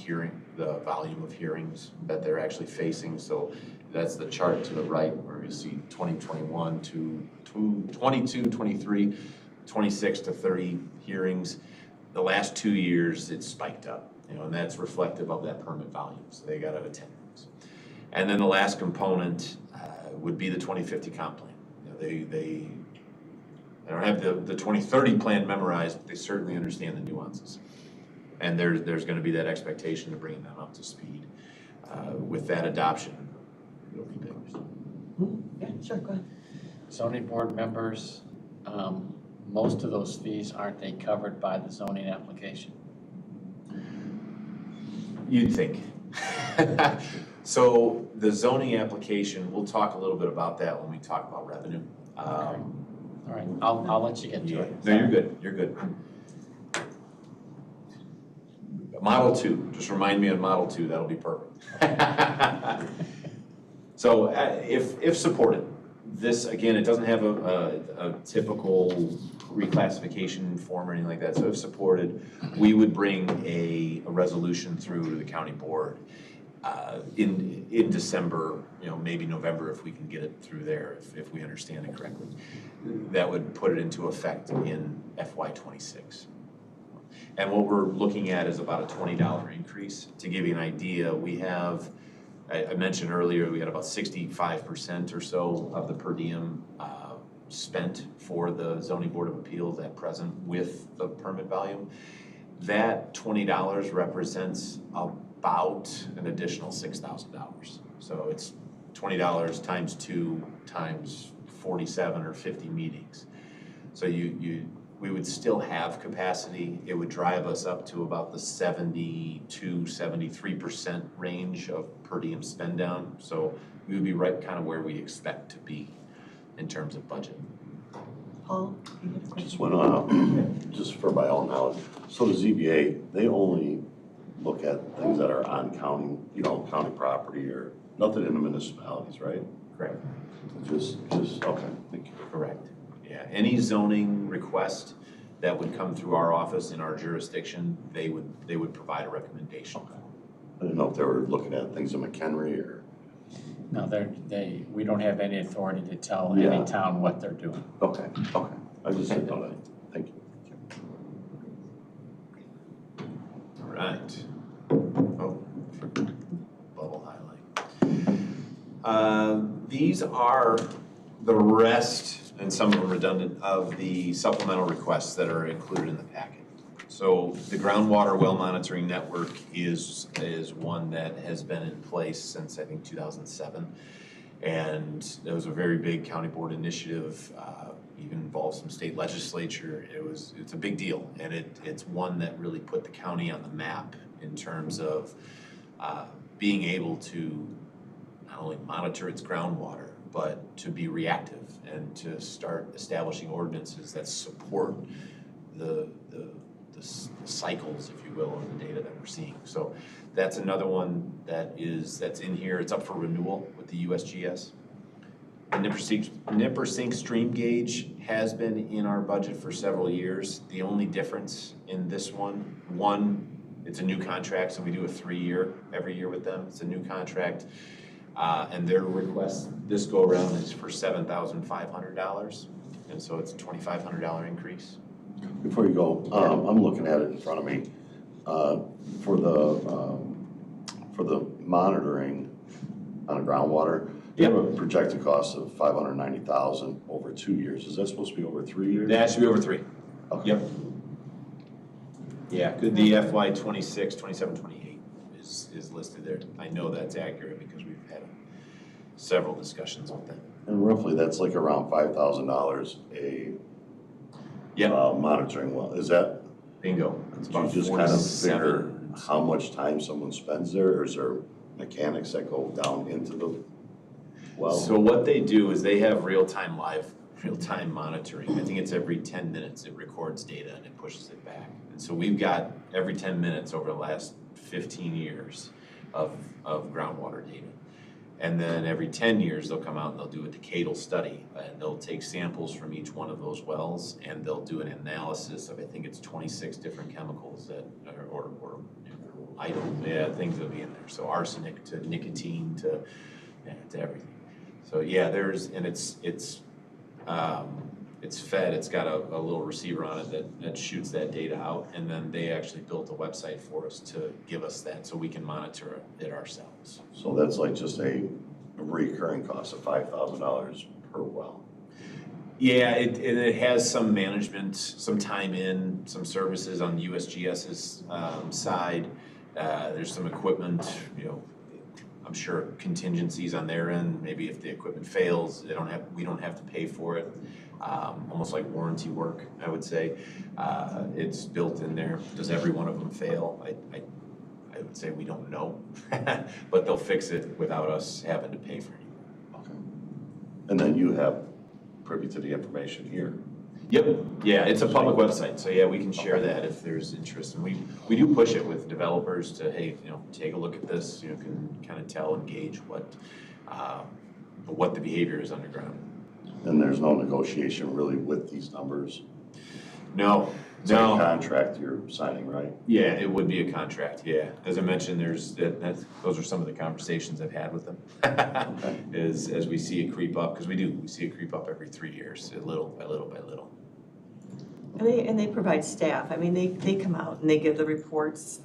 the volume of hearings that they're actually facing. So that's the chart to the right where you see 2021 to 22, 23, 26 to 30 hearings. The last 2 years it's spiked up, and that's reflective of that permit volume. So they got out of 10 hearings. And then the last component would be the 2050 comp plan. They don't have the 2030 plan memorized, but they certainly understand the nuances. And there's going to be that expectation of bringing them up to speed. With that adoption, it'll be big. Yeah, sure, go ahead. Zoning board members, most of those fees, aren't they covered by the zoning application? You'd think. So the zoning application, we'll talk a little bit about that when we talk about revenue. All right, I'll let you get to it. No, you're good, you're good. Model 2, just remind me on Model 2, that'll be perfect. So if supported, this, again, it doesn't have a typical reclassification form or anything like that. So if supported, we would bring a resolution through to the county board in December, maybe November if we can get it through there, if we understand it correctly. That would put it into effect in FY26. And what we're looking at is about a $20 increase. To give you an idea, we have, I mentioned earlier, we had about 65% or so of the per diem spent for the Zoning Board of Appeals at present with the permit volume. That $20 represents about an additional $6,000. So it's $20 times 2 times 47 or 50 meetings. So we would still have capacity. It would drive us up to about the 72, 73% range of per diem spend down. So we would be right kind of where we expect to be in terms of budget. Paul, you had a question? Just went just for my own knowledge. So the ZBA, they only look at things that are on county, county property or nothing in the municipalities, right? Correct. Just okay, thank you. Correct. Yeah, any zoning request that would come through our office in our jurisdiction, they would provide a recommendation. I didn't know if they were looking at things in McHenry or, No, we don't have any authority to tell Yeah. any town what they're doing. okay, I just didn't know that, thank you. All right. Oh, bubble highlight. These are the rest, and some of them redundant, of the supplemental requests that are included in the packet. So the groundwater well monitoring network is one that has been in place since I think 2007. And it was a very big county board initiative, even involved some state legislature. It's a big deal, and it's one that really put the county on the map in terms of being able to not only monitor its groundwater, but to be reactive and to start establishing ordinances that support the cycles, if you will, of the data that we're seeing. So that's another one that's in here. It's up for renewal with the USGS. The Nippersink stream gauge has been in our budget for several years. The only difference in this one, it's a new contract, so we do a 3-year every year with them. It's a new contract. And their request this go around is for $7,500. And so it's a $2,500 increase. Before you go, I'm looking at it in front of me, for the monitoring on groundwater, you have a projected cost of $590,000 over 2 years. Is that supposed to be over 3 years? That should be over 3. Okay. Yep. Yeah, the FY 26, 27, 28 is listed there. I know that's accurate because we've had several discussions with them. And roughly, that's like around $5,000 a monitoring well. Is that? Bingo. It's Do you about just kind of 47. figure how much time someone spends there, or is there mechanics that go down into the well? So what they do is they have real-time monitoring. I think it's every 10 minutes it records data and it pushes it back. And so we've got every 10 minutes over the last 15 years of groundwater data. And then every 10 years, they'll come out and they'll do a decadal study, and they'll take samples from each one of those wells, and they'll do an analysis of, I think it's 26 different chemicals that, or things that'll be in there. So arsenic to nicotine to everything. So yeah, it's fed, it's got a little receiver on it that shoots that data out, and then they actually built a website for us to give us that so we can monitor it ourselves. So that's like just a recurring cost of $5,000 per well. Yeah, it has some management, some time in, some services on USGS's side. There's some equipment, I'm sure contingencies on their end. Maybe if the equipment fails, we don't have to pay for it. Almost like warranty work, I would say. It's built in there. Does every one of them fail? I would say we don't know, but they'll fix it without us having to pay for it. Okay. And then you have privy to the information here. Yep, yeah, it's a public website, so yeah, we can share that if there's interest. And we do push it with developers to, hey, take a look at this, can kind of tell and gauge what the behavior is underground. And there's no negotiation really with these numbers? No. It's like a contract you're signing, right? Yeah, it would be a contract, yeah. As I mentioned, those are some of the conversations I've had with them. Okay. As we see it creep up, because we see it creep up every 3 years, little by little by little. And they provide staff. I mean, they come out and they give the reports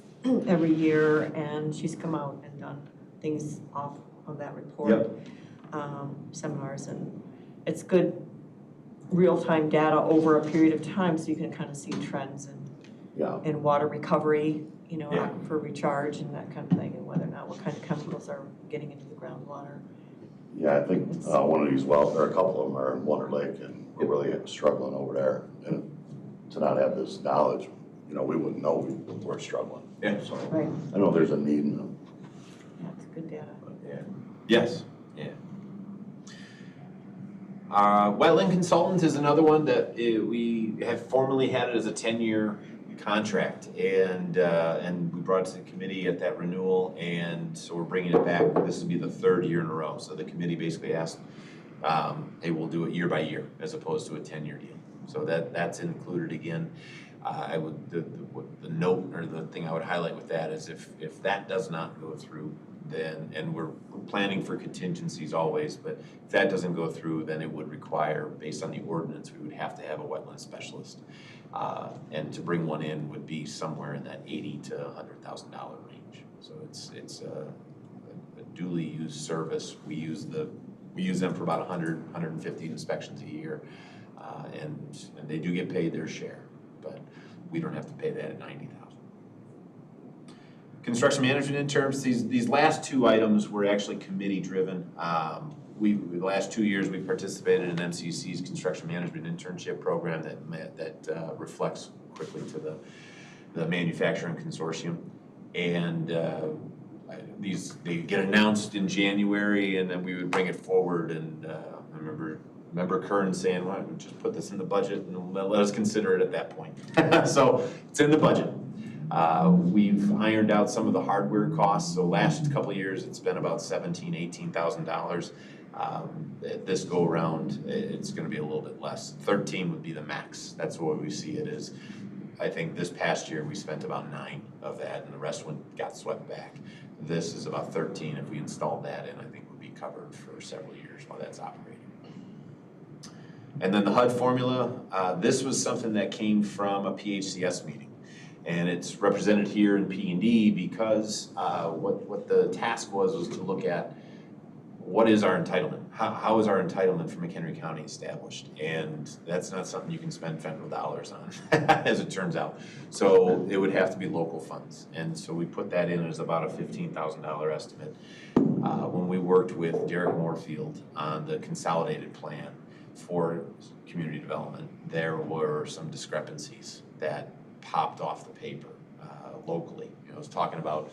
every year, and she's come out and done things off of that report. Yep. Seminars, and it's good real-time data over a period of time, so you can kind of see trends in water recovery, for recharge and that kind of thing, and whether or not what kind of chemicals are getting into the groundwater. Yeah, I think one of these wells, or a couple of them are in Wonder Lake, and we're really struggling over there. And to not have this knowledge, we wouldn't know we're struggling. Yeah. So Right. I know there's a need in them. Yeah, it's good data. Yeah. Yes. Yeah. Wetland consultant is another one that we have formerly had it as a 10-year contract, and we brought it to the committee at that renewal, and so we're bringing it back. This will be the 3rd year in a row. So the committee basically asked, hey, we'll do it year by year as opposed to a 10-year deal. So that's included again. I would, the note or the thing I would highlight with that is if that does not go through, then, and we're planning for contingencies always, but if that doesn't go through, then it would require, based on the ordinance, we would have to have a wetland specialist. And to bring one in would be somewhere in that $80,000 to $100,000 range. So it's a duly used service. We use them for about 100, 150 inspections a year, and they do get paid their share, but we don't have to pay that at $90,000. Construction management interns, these last two items were actually committee driven. The last 2 years we participated in MCC's construction management internship program that reflects quickly to the manufacturing consortium, and they get announced in January, and then we would bring it forward. And I remember Kern saying, "Why don't we just put this in the budget and let us consider it at that point?" So it's in the budget. We've ironed out some of the hardware costs. So last couple of years, it's been about $17,000, $18,000. This go around, it's going to be a little bit less. 13 would be the max. That's what we see it as. I think this past year we spent about 9 of that, and the rest got swept back. This is about 13. If we installed that in, I think we'd be covered for several years while that's operating. And then the HUD formula, this was something that came from a PHCS meeting. And it's represented here in P&D because what the task was to look at what is our entitlement? How is our entitlement for McHenry County established? And that's not something you can spend federal dollars on, as it turns out. So it would have to be local funds. And so we put that in as about a $15,000 estimate. When we worked with Derek Moorfield on the consolidated plan for community development, there were some discrepancies that popped off the paper locally. I was talking about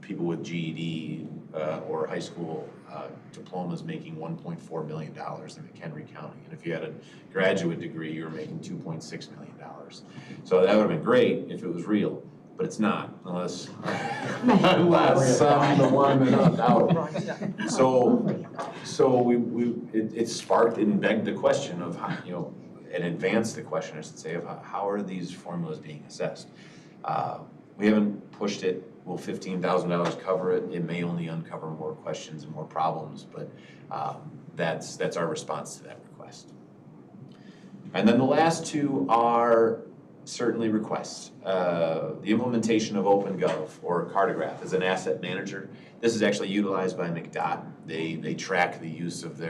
people with GED or high school diplomas making $1.4 million in McHenry County. And if you had a graduate degree, you were making $2.6 million. So that would have been great if it was real, but it's not, unless I'm the one that out. So it sparked and begged the question of how, and advanced the question, I should say, of how are these formulas being assessed? We haven't pushed it. Will $15,000 cover it? It may only uncover more questions and more problems, but that's our response to that request. And then the last two are certainly requests. The implementation of OpenGov or Cartograph as an asset manager. This is actually utilized by McDOT. They track the use of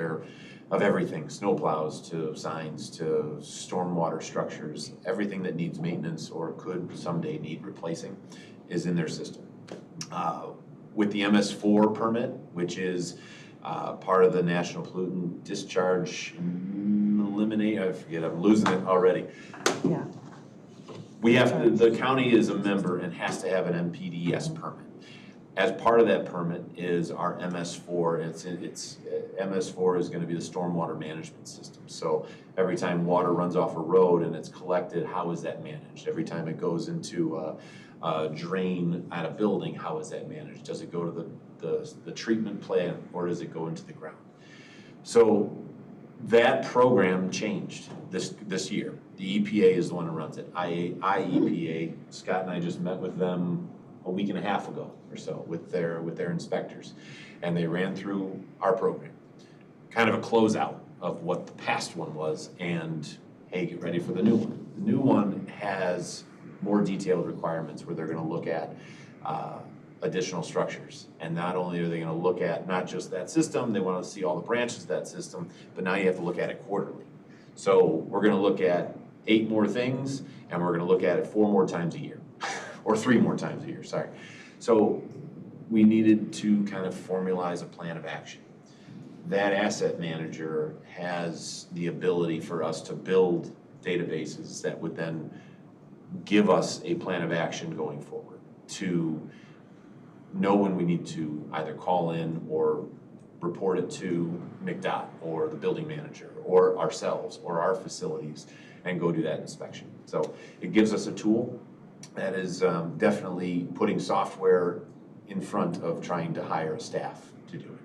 everything, snowplows to signs to stormwater structures, everything that needs maintenance or could someday need replacing is in their system. With the MS4 permit, which is part of the National Pollutant Discharge I forget, I'm losing it already. Yeah. We have to, the county is a member and has to have an MPDES permit. As part of that permit is our MS4. It's MS4 is going to be the stormwater management system. So every time water runs off a road and it's collected, how is that managed? Every time it goes into a drain at a building, how is that managed? Does it go to the treatment plant or does it go into the ground? So that program changed this year. The EPA is the one that runs it. IEPA. Scott and I just met with them a week and a half ago or so with their inspectors, and they ran through our program, kind of a closeout of what the past one was, and hey, get ready for the new one. The new one has more detailed requirements where they're going to look at additional structures, and not only are they going to look at not just that system, they want to see all the branches of that system, but now you have to look at it quarterly. So we're going to look at 8 more things, and we're going to look at it 4 more times a year. Or 3 more times a year, sorry. So we needed to kind of formalize a plan of action. That asset manager has the ability for us to build databases that would then give us a plan of action going forward to know when we need to either call in or report it to McDOT or the building manager or ourselves or our facilities and go do that inspection. So it gives us a tool that is definitely putting software in front of trying to hire a staff to do it.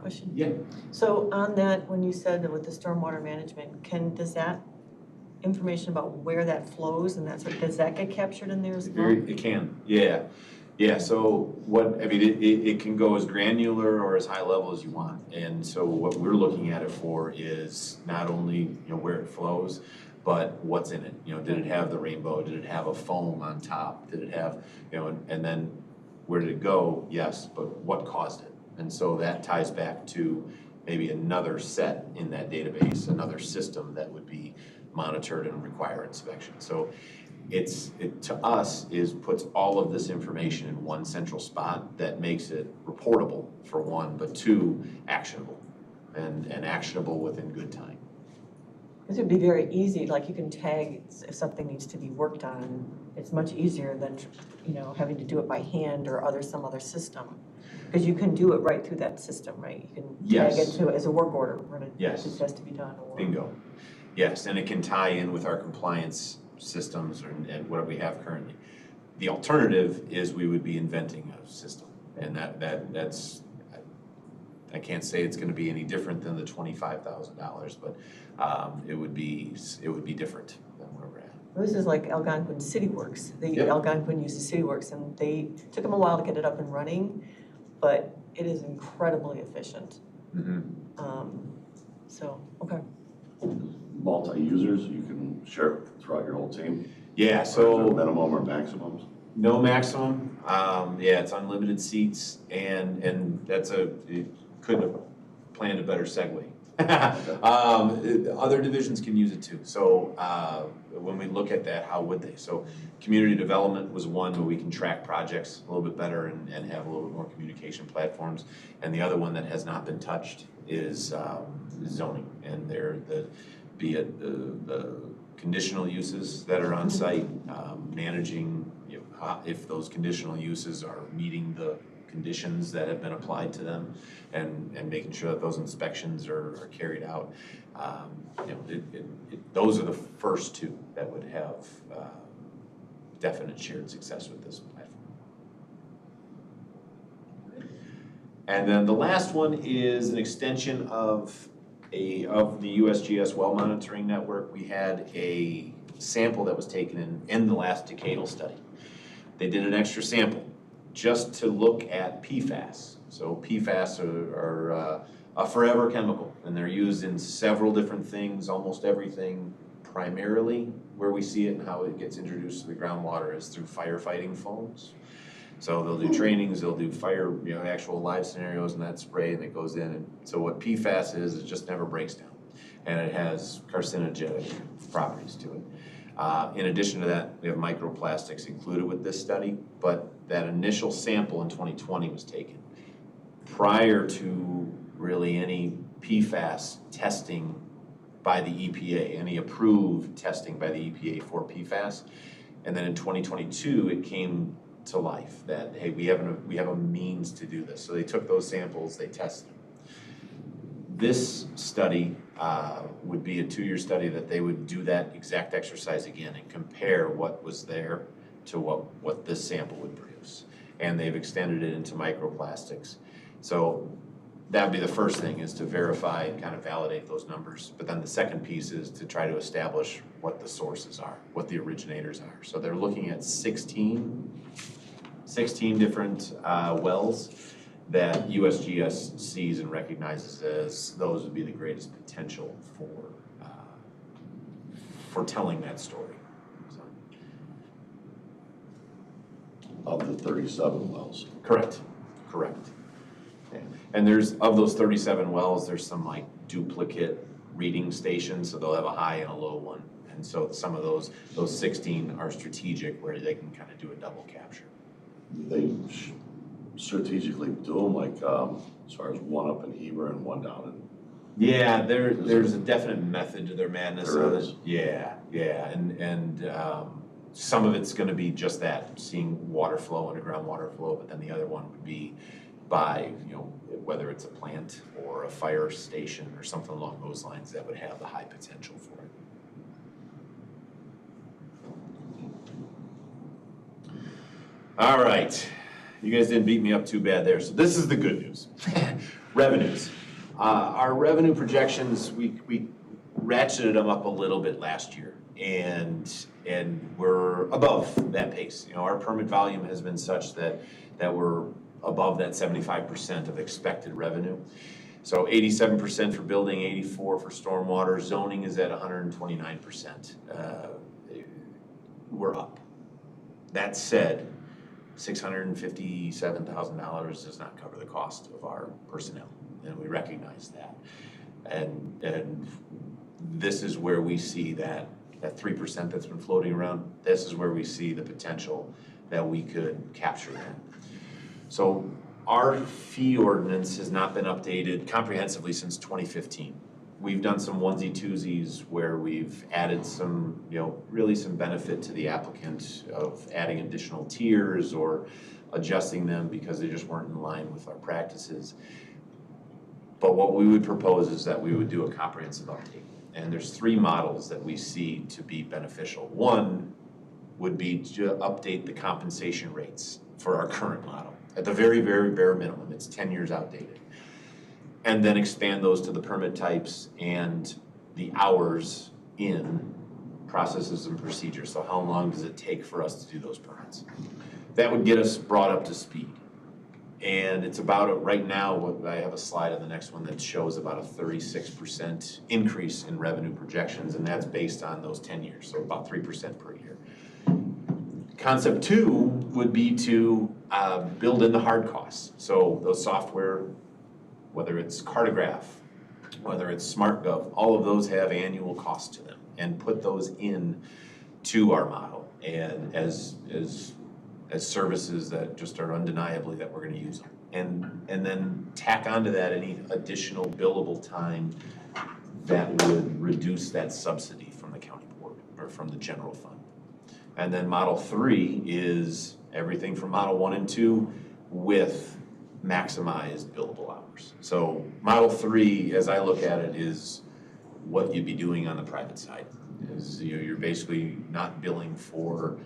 question? Yeah. So on that, when you said with the stormwater management, does that information about where that flows and that sort of, does that get captured in there as well? It can, yeah. Yeah, so it can go as granular or as high level as you want. And so what we're looking at it for is not only, where it flows, but what's in it. Did it have the rainbow? Did it have a foam on top? Did it have, and then where did it go? Yes, but what caused it? And so that ties back to maybe another set in that database, another system that would be monitored and require inspection. So it to us puts all of this information in one central spot that makes it reportable for one, but two, actionable and actionable within good time. This would be very easy, like you can tag if something needs to be worked on. It's much easier than, having to do it by hand or some other system. Because you can do it right through that system, right? You can tag it to as a work order when it just has to be done. Bingo. Yes, and it can tie in with our compliance systems and what we have currently. The alternative is we would be inventing a system, and that's I can't say it's going to be any different than the $25,000, but it would be different than where we're at. This is like Algonquin City Works. Algonquin uses City Works, and they took them a while to get it up and running, but it is incredibly efficient. So, okay. Multi-users, you can share it throughout your whole team? Yeah, Or so is there minimum or maximums? no maximum. It's unlimited seats, and you couldn't have planned a better segue. Other divisions can use it too. So when we look at that, how would they? So community development was one where we can track projects a little bit better and have a little bit more communication platforms. And the other one that has not been touched is zoning, and be it the conditional uses that are on site, managing if those conditional uses are meeting the conditions that have been applied to them, and making sure that those inspections are carried out. Those are the first two that would have definite shared success with this platform. And then the last one is an extension of the USGS well monitoring network. We had a sample that was taken in the last decadal study. They did an extra sample just to look at PFAS. So PFAS are a forever chemical, and they're used in several different things, almost everything. Primarily, where we see it and how it gets introduced to the groundwater is through firefighting foams. So they'll do trainings, they'll do fire, actual live scenarios, and that spray, and it goes in. And so what PFAS is, it just never breaks down, and it has carcinogenic properties to it. In addition to that, we have microplastics included with this study, but that initial sample in 2020 was taken prior to really any PFAS testing by the EPA, any approved testing by the EPA for PFAS. And then in 2022, it came to life that, hey, we have a means to do this. So they took those samples, they tested them. This study would be a 2-year study that they would do that exact exercise again and compare what was there to what this sample would produce. And they've extended it into microplastics. So that'd be the first thing, is to verify and kind of validate those numbers. But then the second piece is to try to establish what the sources are, what the originators are. So they're looking at 16 different wells that USGS sees and recognizes as those would be the greatest potential for telling that story. So. Of the 37 wells? Correct. Yeah. And of those 37 wells, there's some like duplicate reading stations, so they'll have a high and a low one. And so some of those 16 are strategic, where they can kind of do a double capture. They strategically do them, like as far as one up in Heber and one down in... Yeah, there's a definite method to their madness. There is. Yeah, and some of it's going to be just that, seeing water flow, underground water flow, but then the other one would be by, whether it's a plant or a fire station or something along those lines that would have the high potential for it. All right, you guys didn't beat me up too bad there. So this is the good news. Revenues. Our revenue projections, we ratcheted them up a little bit last year, and we're above that pace. You know, our permit volume has been such that we're above that 75% of expected revenue. So 87% for building, 84 for stormwater. Zoning is at 129%. We're up. That said, $657,000 does not cover the cost of our personnel, and we recognize that. And this is where we see that 3% that's been floating around. This is where we see the potential that we could capture that. So our fee ordinance has not been updated comprehensively since 2015. We've done some onesie twosies where we've added some, you know, really some benefit to the applicant of adding additional tiers or adjusting them because they just weren't in line with our practices. But what we would propose is that we would do a comprehensive update. And there's 3 models that we see to be beneficial. One would be to update the compensation rates for our current model. At the very, very bare minimum, it's 10 years outdated. And then expand those to the permit types and the hours in processes and procedures. So how long does it take for us to do those permits? That would get us brought up to speed. And it's about, right now, I have a slide on the next one that shows about a 36% increase in revenue projections, and that's based on those 10 years, so about 3% per year. Concept 2 would be to build in the hard costs. So those software, whether it's Cartograph, whether it's SmartGov, all of those have annual costs to them, and put those in to our model and as services that just are undeniably that we're going to use them. And then tack onto that any additional billable time that would reduce that subsidy from the county board or from the general fund. And then model 3 is everything from model 1 and 2 with maximized billable hours. So model 3, as I look at it, is what you'd be doing on the private side. Is you're basically not billing for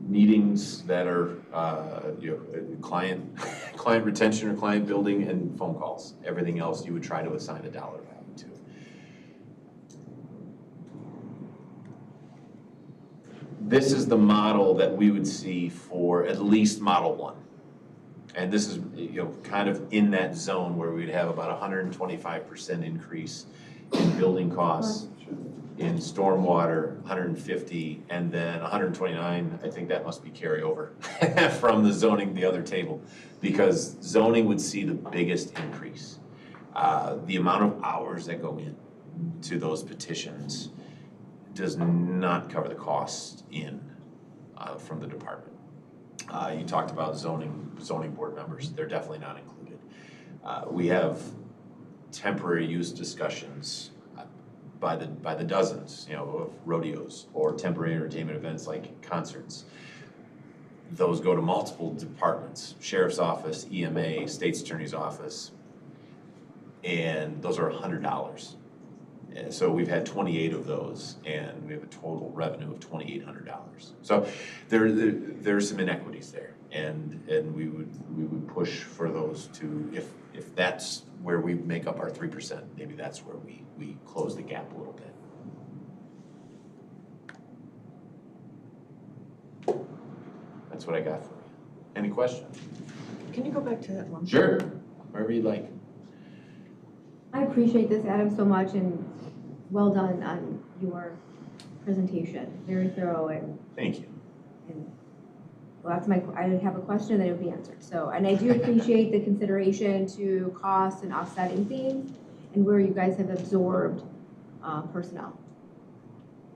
meetings that are client retention or client building and phone calls. Everything else you would try to assign a dollar value to. This is the model that we would see for at least model 1. And this is, you know, kind of in that zone where we'd have about 125% increase in building costs, in stormwater, 150, and then 129, I think that must be carryover from the zoning, the other table, because zoning would see the biggest increase. The amount of hours that go in to those petitions does not cover the cost from the department. You talked about zoning board members. They're definitely not included. We have temporary use discussions by the dozens, you know, of rodeos or temporary entertainment events like concerts. Those go to multiple departments, sheriff's office, EMA, state's attorney's office, and those are $100. And so we've had 28 of those, and we have a total revenue of $2,800. So there's some inequities there, and we would push for those to, if that's where we make up our 3%, maybe that's where we close the gap a little bit. That's what I got for you. Any questions? Can you go back to that one? Sure, wherever you'd like. I appreciate this, Adam, so much, and well done on your presentation. Very thorough and. Thank you. Well, that's I have a question that it would be answered. So, and I do appreciate the consideration to cost and offsetting things, and where you guys have absorbed personnel.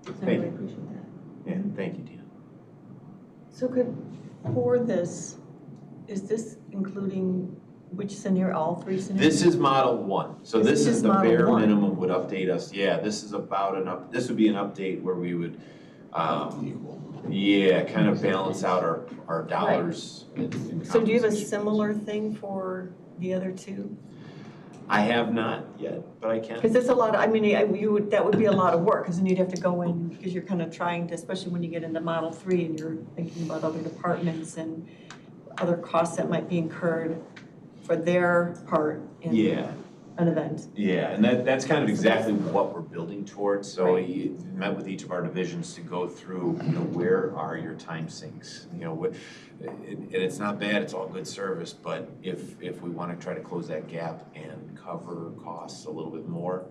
So I really appreciate that. Yeah, thank you, Dina. So for this, is this including which scenario, all 3 scenarios? This is model 1. So this is the model bare 1. minimum would update us. Yeah, this is about this would be an update where we would, yeah, kind of balance out our dollars. In So do you have a compensation. similar thing for the other 2? I have not yet, but I can. Because it's a lot, that would be a lot of work, because then you'd have to go in, because you're kind of trying to, especially when you get into Model 3 and you're thinking about other departments and other costs that might be incurred. for their part in Yeah. an event. Yeah, and that's kind of exactly what we're building towards. So Right. we met with each of our divisions to go through, where are your time sinks? And it's not bad, it's all good service, but if we want to try to close that gap and cover costs a little bit more,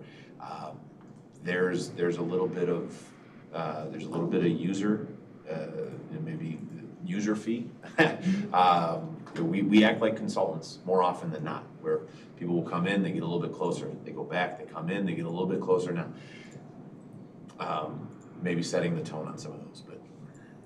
there's a little bit of user, maybe user fee. We act like consultants more often than not, where people will come in, they get a little bit closer, they go back, they come in, they get a little bit closer now. Maybe setting the tone on some of those, but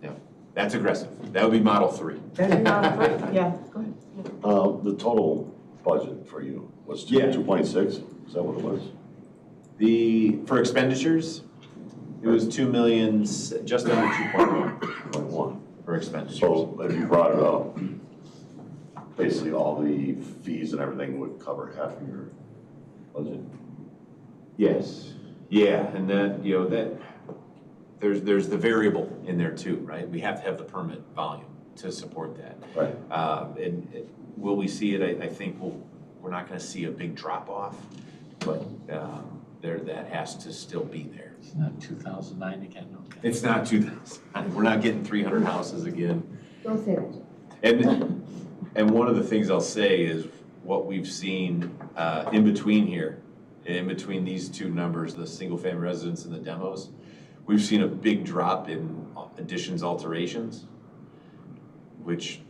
yeah, that's aggressive. That would be Model 3. That'd be Model 3, yeah, go ahead. Yeah. The total budget for you was Yeah. 2.6, is that what it was? For expenditures, it was 2 million, just under 2.1 2.1. for expenditures. So if you brought it up, basically all the fees and everything would cover half of your budget. Yes, yeah, and then, there's the variable in there too, right? We have to have the permit volume to support that. Right. And will we see it? I think we're not gonna see a big drop off, but that has to still be there. It's not 2009 again, okay. It's not 2000, we're not getting 300 houses again. Don't say that. And one of the things I'll say is what we've seen in between here, in between these two numbers, the single family residents and the demos, we've seen a big drop in additions, alterations, which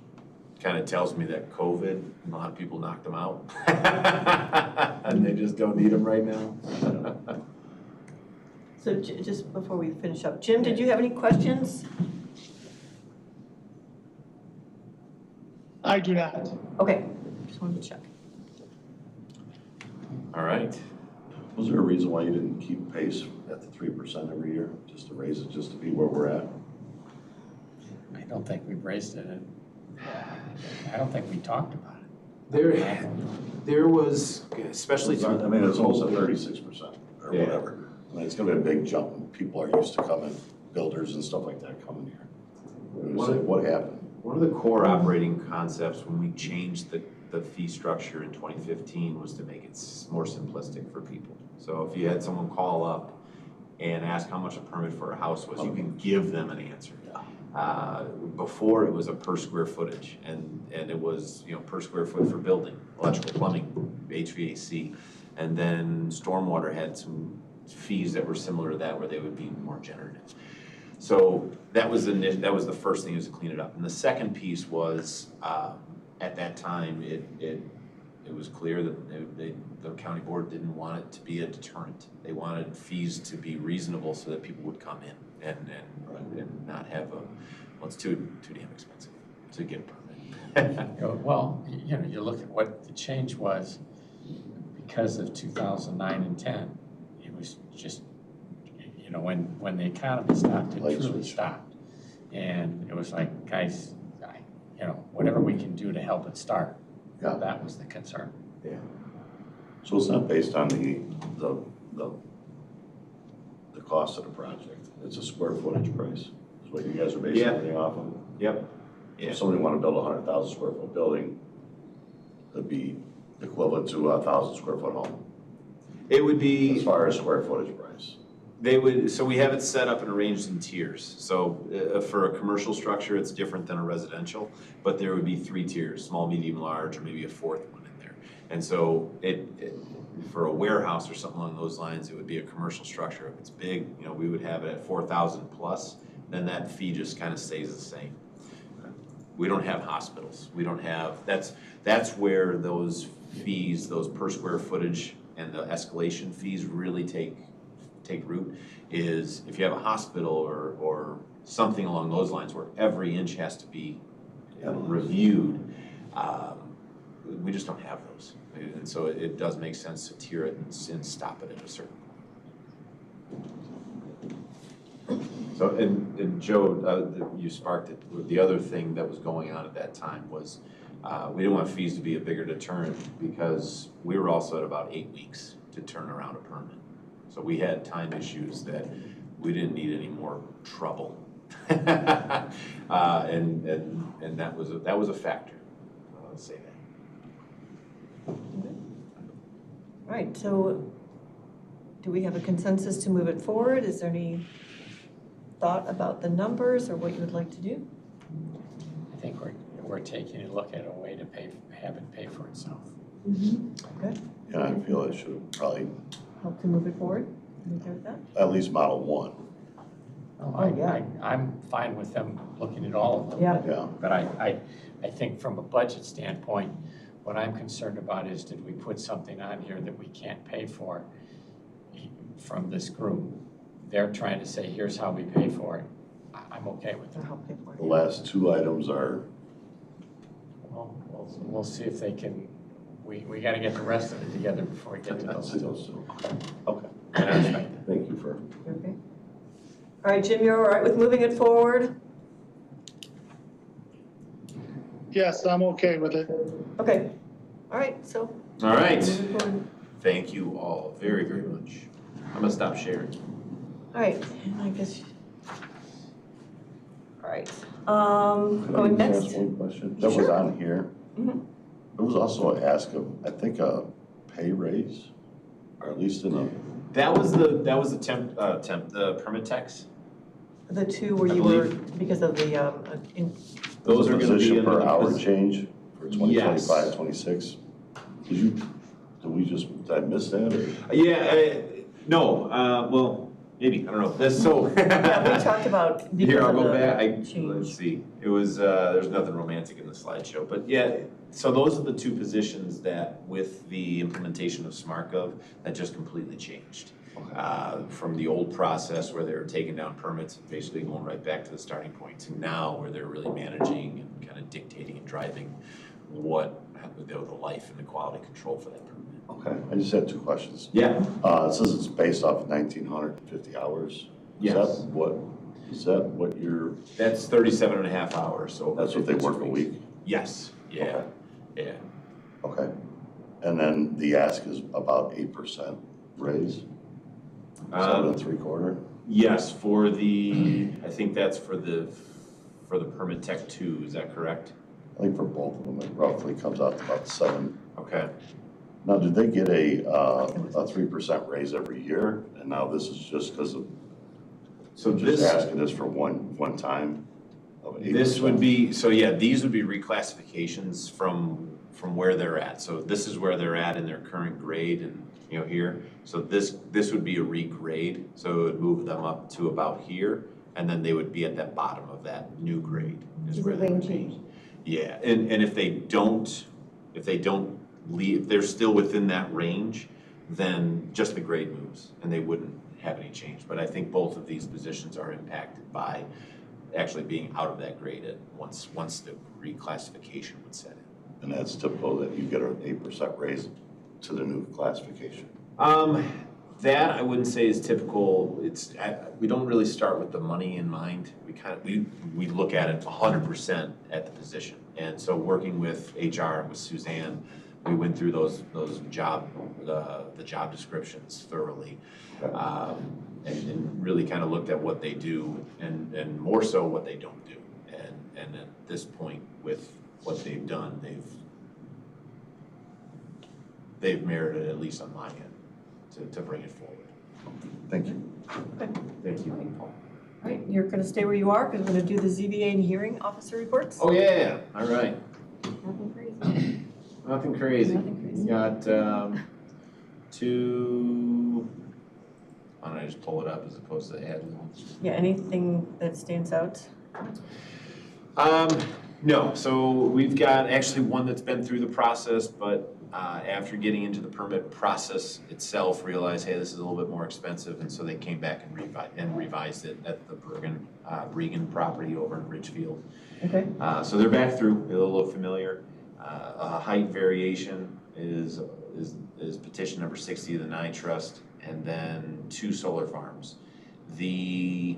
kind of tells me that COVID, a lot of people knocked them out. And they just don't need them right now. So just before we finish up, Jim, did you have any questions? I do not. Okay, just wanted to check. All right. Was there a reason why you didn't keep pace at the 3% every year, just to raise it, just to be where we're at? I don't think we've raised it. I don't think we talked about it. There was, especially I mean, it's almost at 36% or Yeah. whatever. I mean, it's gonna be a big jump, and people are used to coming, builders and stuff like that coming here. What happened? one of the core operating concepts when we changed the fee structure in 2015 was to make it more simplistic for people. So if you had someone call up and ask how much a permit for a house was, you can give them an answer. Before it was a per square footage, and it was per square foot for building, electrical, plumbing, HVAC, and then stormwater had some fees that were similar to that, where they would be more generative. So that was the first thing, was to clean it up. And the second piece was at that time it was clear that the county board didn't want it to be a deterrent. They wanted fees to be reasonable so that people would come in and not have well, it's too damn expensive to get a permit. Well, you look at what the change was because of 2009 and 10. It was just, when the economy stopped, it truly stopped. And it was like, guys, whatever we can do to help it start. Yeah. That was the concern. Yeah. So it's not based on the cost of the project. It's a square footage price. Is what you guys are basing everything off of. Yep. Yeah. If somebody wanted to build a 100,000 square foot building, it'd be equivalent to a 1,000 square foot home. It would be, As far as square footage price. so we have it set up and arranged in tiers. So for a commercial structure, it's different than a residential, but there would be 3 tiers, small, medium, large, or maybe a 4th one in there. And so for a warehouse or something along those lines, it would be a commercial structure. If it's big, we would have it at 4,000 plus, then that fee just kind of stays the same. We don't have hospitals. We don't have, that's where those fees, those per square footage and the escalation fees really take root, is if you have a hospital or something along those lines where every inch has to be reviewed, we just don't have those. And so it does make sense to tier it and stop it at a certain point. So, and Joe, you sparked it. The other thing that was going on at that time was we didn't want fees to be a bigger deterrent, because we were also at about 8 weeks to turn around a permit. So we had time issues that we didn't need any more trouble. And that was a factor. Let's say that. All right, so do we have a consensus to move it forward? Is there any thought about the numbers or what you would like to do? I think we're taking a look at a way to have it pay for itself. Good. Yeah, I feel it should probably, Help to move it forward? You okay with that? at least model one. I'm fine with them looking at all of them. Yeah. Yeah. But I think from a budget standpoint, what I'm concerned about is, did we put something on here that we can't pay for from this group? They're trying to say, here's how we pay for it. I'm okay with To that. help pay for it. The last two items are, Well, we'll see if they can, we gotta get the rest of it together before we get to those two. okay, And I respect that. thank you for, Okay. All right, Jim, you're all right with moving it forward? Yes, I'm okay with it. Okay. All right, so All right, move it forward. thank you all very, very much. I'm gonna stop sharing. All right, and I guess. All right, could I going just next. ask one question? That was Sure. on here. Mhm. There was also an ask of, I think, a pay raise, or at least in a, That was the the permit text. The two where I you were, believe- because of the, Those are gonna be position in per the hour change for 2025, Yes. 26. Did I miss that, or? Yeah, no, well, maybe, I don't know, that's so. yeah, we talked about because Here, I'll of go the back, change. let's see, it was, there's nothing romantic in the slideshow, but yeah, so those are the two positions that with the implementation of SmartGov, that just completely changed. From the old process where they were taking down permits, and basically going right back to the starting point, to now where they're really managing and kind of dictating and driving what, the life and the quality control for that permit. Okay, I just had two questions. Yeah. It says it's based off 1,950 hours. Yes. Is that what you're, That's 37 and a half hours, so. that's what they 52 work a week? Yes, yeah, yeah. Okay. And then the ask is about 8% raise? 7 3/4? Yes, for the, I think that's for the permit tech 2, is that correct? I think for both of them, it roughly comes out to about 7. Okay. Now, did they get a 3% raise every year? And now this is just because of, So just this, asking this for one time of 8%? this would be, so yeah, these would be reclassifications from where they're at. So this is where they're at in their current grade and, here. So this would be a regrade, so it would move them up to about here, and then they would be at that bottom of that new grade. Is where they would be. Yeah, and if they don't leave, if they're still within that range, then just the grade moves, and they wouldn't have any change. But I think both of these positions are impacted by actually being out of that grade once the reclassification would set in. And that's typical that you get an 8% raise to the new classification? That I wouldn't say is typical. We don't really start with the money in mind. We look at it 100% at the position. And so working with HR and with Suzanne, we went through the job descriptions thoroughly, and really kind of looked at what they do and more so what they don't do. And at this point, with what they've done, they've merited, at least on my end, to bring it forward. Thank you. Okay. Thank you. All right, you're going to stay where you are because we're going to do the ZBA and hearing officer reports. Oh, yeah, all right. Nothing crazy. Nothing crazy. Nothing crazy. We got two, why don't I just pull it up as opposed to add them? Yeah, anything that stands out? No, so we've got actually one that's been through the process, but after getting into the permit process itself, realized, hey, this is a little bit more expensive, and so they came back and revised it at the Bregan property over in Ridgefield. Okay. So they're back through, they'll look familiar. A height variation is petition number 60 of the 9 Trust, and then 2 solar farms. The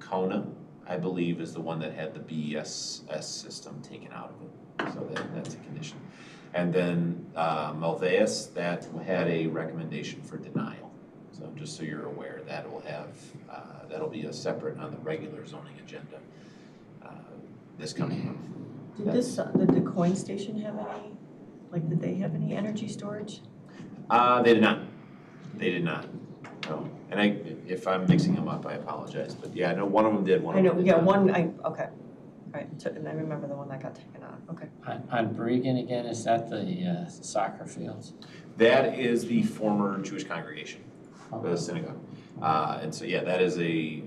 Kona, I believe, is the one that had the BESS system taken out of it, so that's a condition. And then Malveus, that had a recommendation for denial. So just so you're aware, that'll be a separate on the regular zoning agenda this coming month. Did the coin station have any, did they have any energy storage? They did not. They did not. No. And if I'm mixing them up, I apologize. But yeah, no, one of them did, one I of know, them did yeah, not. one, okay. Right, so, and I remember the one that got taken out, okay. On Bregan again, is that the soccer fields? That is the former Jewish congregation, the Okay. synagogue. And so, yeah, that is a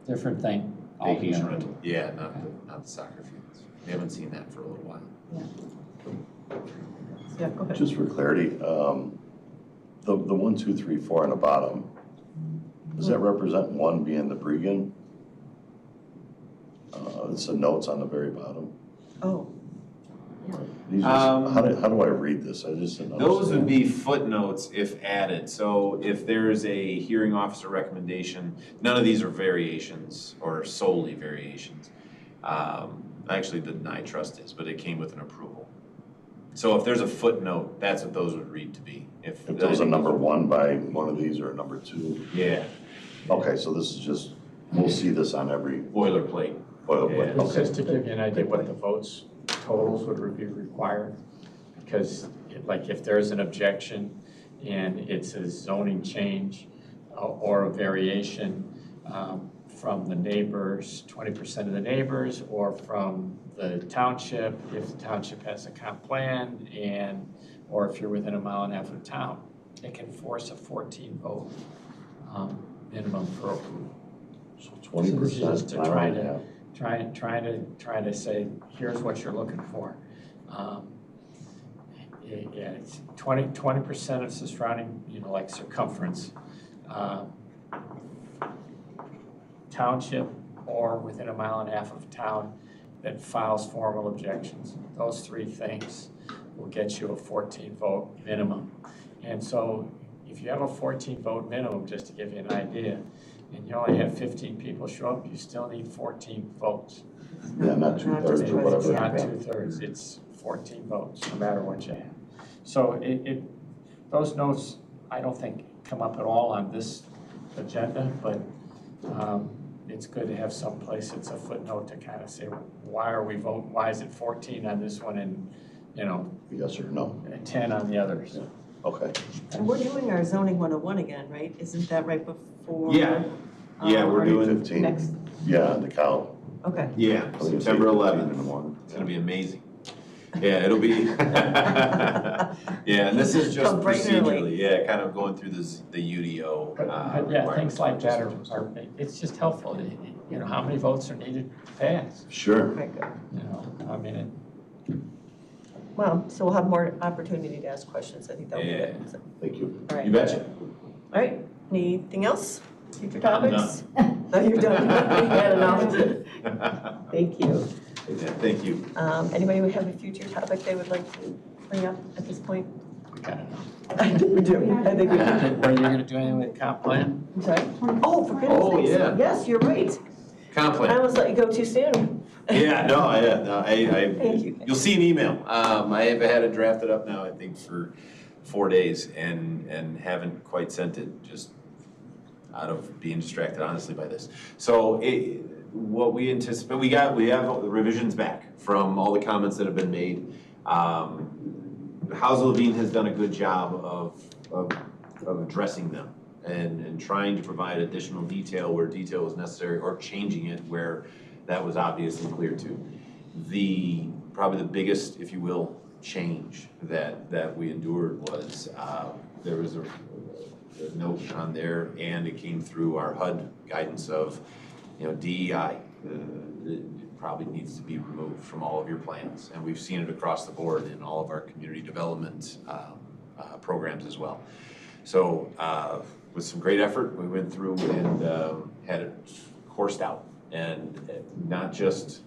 Different thing. vacation altogether. rental. Yeah, not the soccer fields. We haven't seen that for a little while. Yeah, go ahead. Just for clarity, the 1, 2, 3, 4 on the bottom, does that represent 1 being the Bregan? It's the notes on the very bottom. Oh, These how do I read this? I just didn't Those would understand. be footnotes if added. So if there's a hearing officer recommendation, none of these are variations or solely variations. Actually, the deny trust is, but it came with an approval. So if there's a footnote, that's what those would read to be. If there's a number 1 by one of these or a number 2. Yeah, Okay, so this is just, we'll see this on every boilerplate. boilerplate. It's Okay. just to give you an idea what the votes totals would be required. Because like if there's an objection and it's a zoning change or a variation from the neighbors, 20% of the neighbors, or from the township, if the township has a comp plan, or if you're within 1.5 miles of town, it can force a 14 vote minimum for approval. So So this is just 20%. to try to say, here's what you're looking for. Yeah, it's 20% of the surrounding, like circumference, township or within 1.5 miles of town that files formal objections. Those 3 things will get you a 14 vote minimum. And so if you have a 14 vote minimum, just to give you an idea, and you only have 15 people show up, you still need 14 votes. Yeah, not 2/3 or It's whatever. not 2/3, it's 14 votes, no matter what you have. So those notes, I don't think come up at all on this agenda, but it's good to have some place, it's a footnote to kind of say, why is it 14 on this one and, Yes or no? 10 on the others? Okay. and we're doing our zoning 101 again, right? Isn't that right before? Yeah, we're our doing, 15. Next, Yeah, the count. okay. yeah, I think it's September 8:15 11th. in the morning. It's gonna be amazing. Yeah, it'll be, yeah, and this is just Come bright and early. procedurally, yeah, kind of going through the UDO. But yeah, things like that are, it's just helpful, how many votes are needed to pass, Sure. Okay, good. I mean, Well, so we'll have more opportunity to ask questions. I think that'll be good. Yeah. So, Thank you. all right. You betcha. All right, anything else? Future I'm topics? No, you're done. You had enough. Thank you. Yeah, thank you. Anybody would have a future topic they would like to bring up at this point? we kind of know. I think we do. I think we do. Are you gonna do anything with comp plan? I'm sorry? Oh, for goodness Oh, sakes. yeah. Yes, you're right. Comp I plan. almost let you go too soon. Yeah, no, Thank you. you'll see an email. I have had it drafted up now, I think, for 4 days and haven't quite sent it, just out of being distracted, honestly, by this. So what we anticipate, we have the revisions back from all the comments that have been made. House Levine has done a good job of addressing them and trying to provide additional detail where detail was necessary, or changing it where that was obvious and clear too. Probably the biggest, if you will, change that we endured was there was a note on there, and it came through our HUD guidance of, DEI. It probably needs to be removed from all of your plans, and we've seen it across the board in all of our community development programs as well. So with some great effort, we went through and had it coursed out, and not just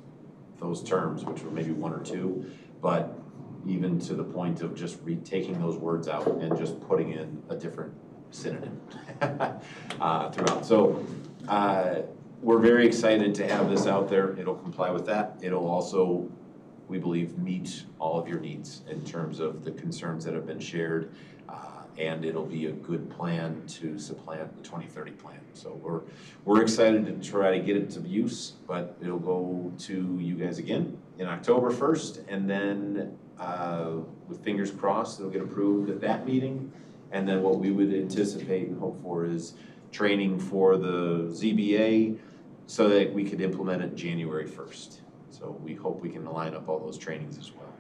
those terms, which were maybe 1 or 2, but even to the point of just taking those words out and just putting in a different synonym throughout. So we're very excited to have this out there. It'll comply with that. It'll also, we believe, meet all of your needs in terms of the concerns that have been shared, and it'll be a good plan to supplant the 2030 plan. So we're excited to try to get it to use, but it'll go to you guys again in October 1st, and then with fingers crossed, it'll get approved at that meeting, And then what we would anticipate and hope for is training for the ZBA so that we could implement it January 1st. So we hope we can line up all those trainings as well.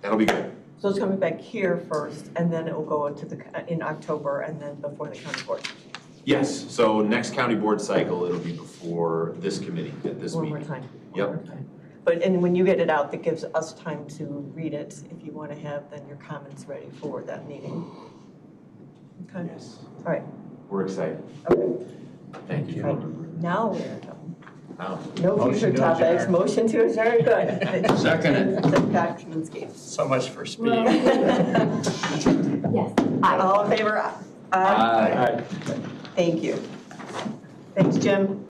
That'll be good. So it's coming back here first, and then it will go into in October, and then before the county board. Yes, so next county board cycle, it'll be before this committee at this One meeting. more time. Yep. One more time. But, and when you get it out, that gives us time to read it, if you want to have then your comments ready for that meeting. Okay, Yes, all right, we're excited. okay. Thank you. Right. Now we're done. Now, No future Motion to topics, adjourn. motion to adjourn, good. Second. Dr. Kaminsky. So much for speed. Yes. All in favor? Aye. Aye. Thank you. Thanks, Jim.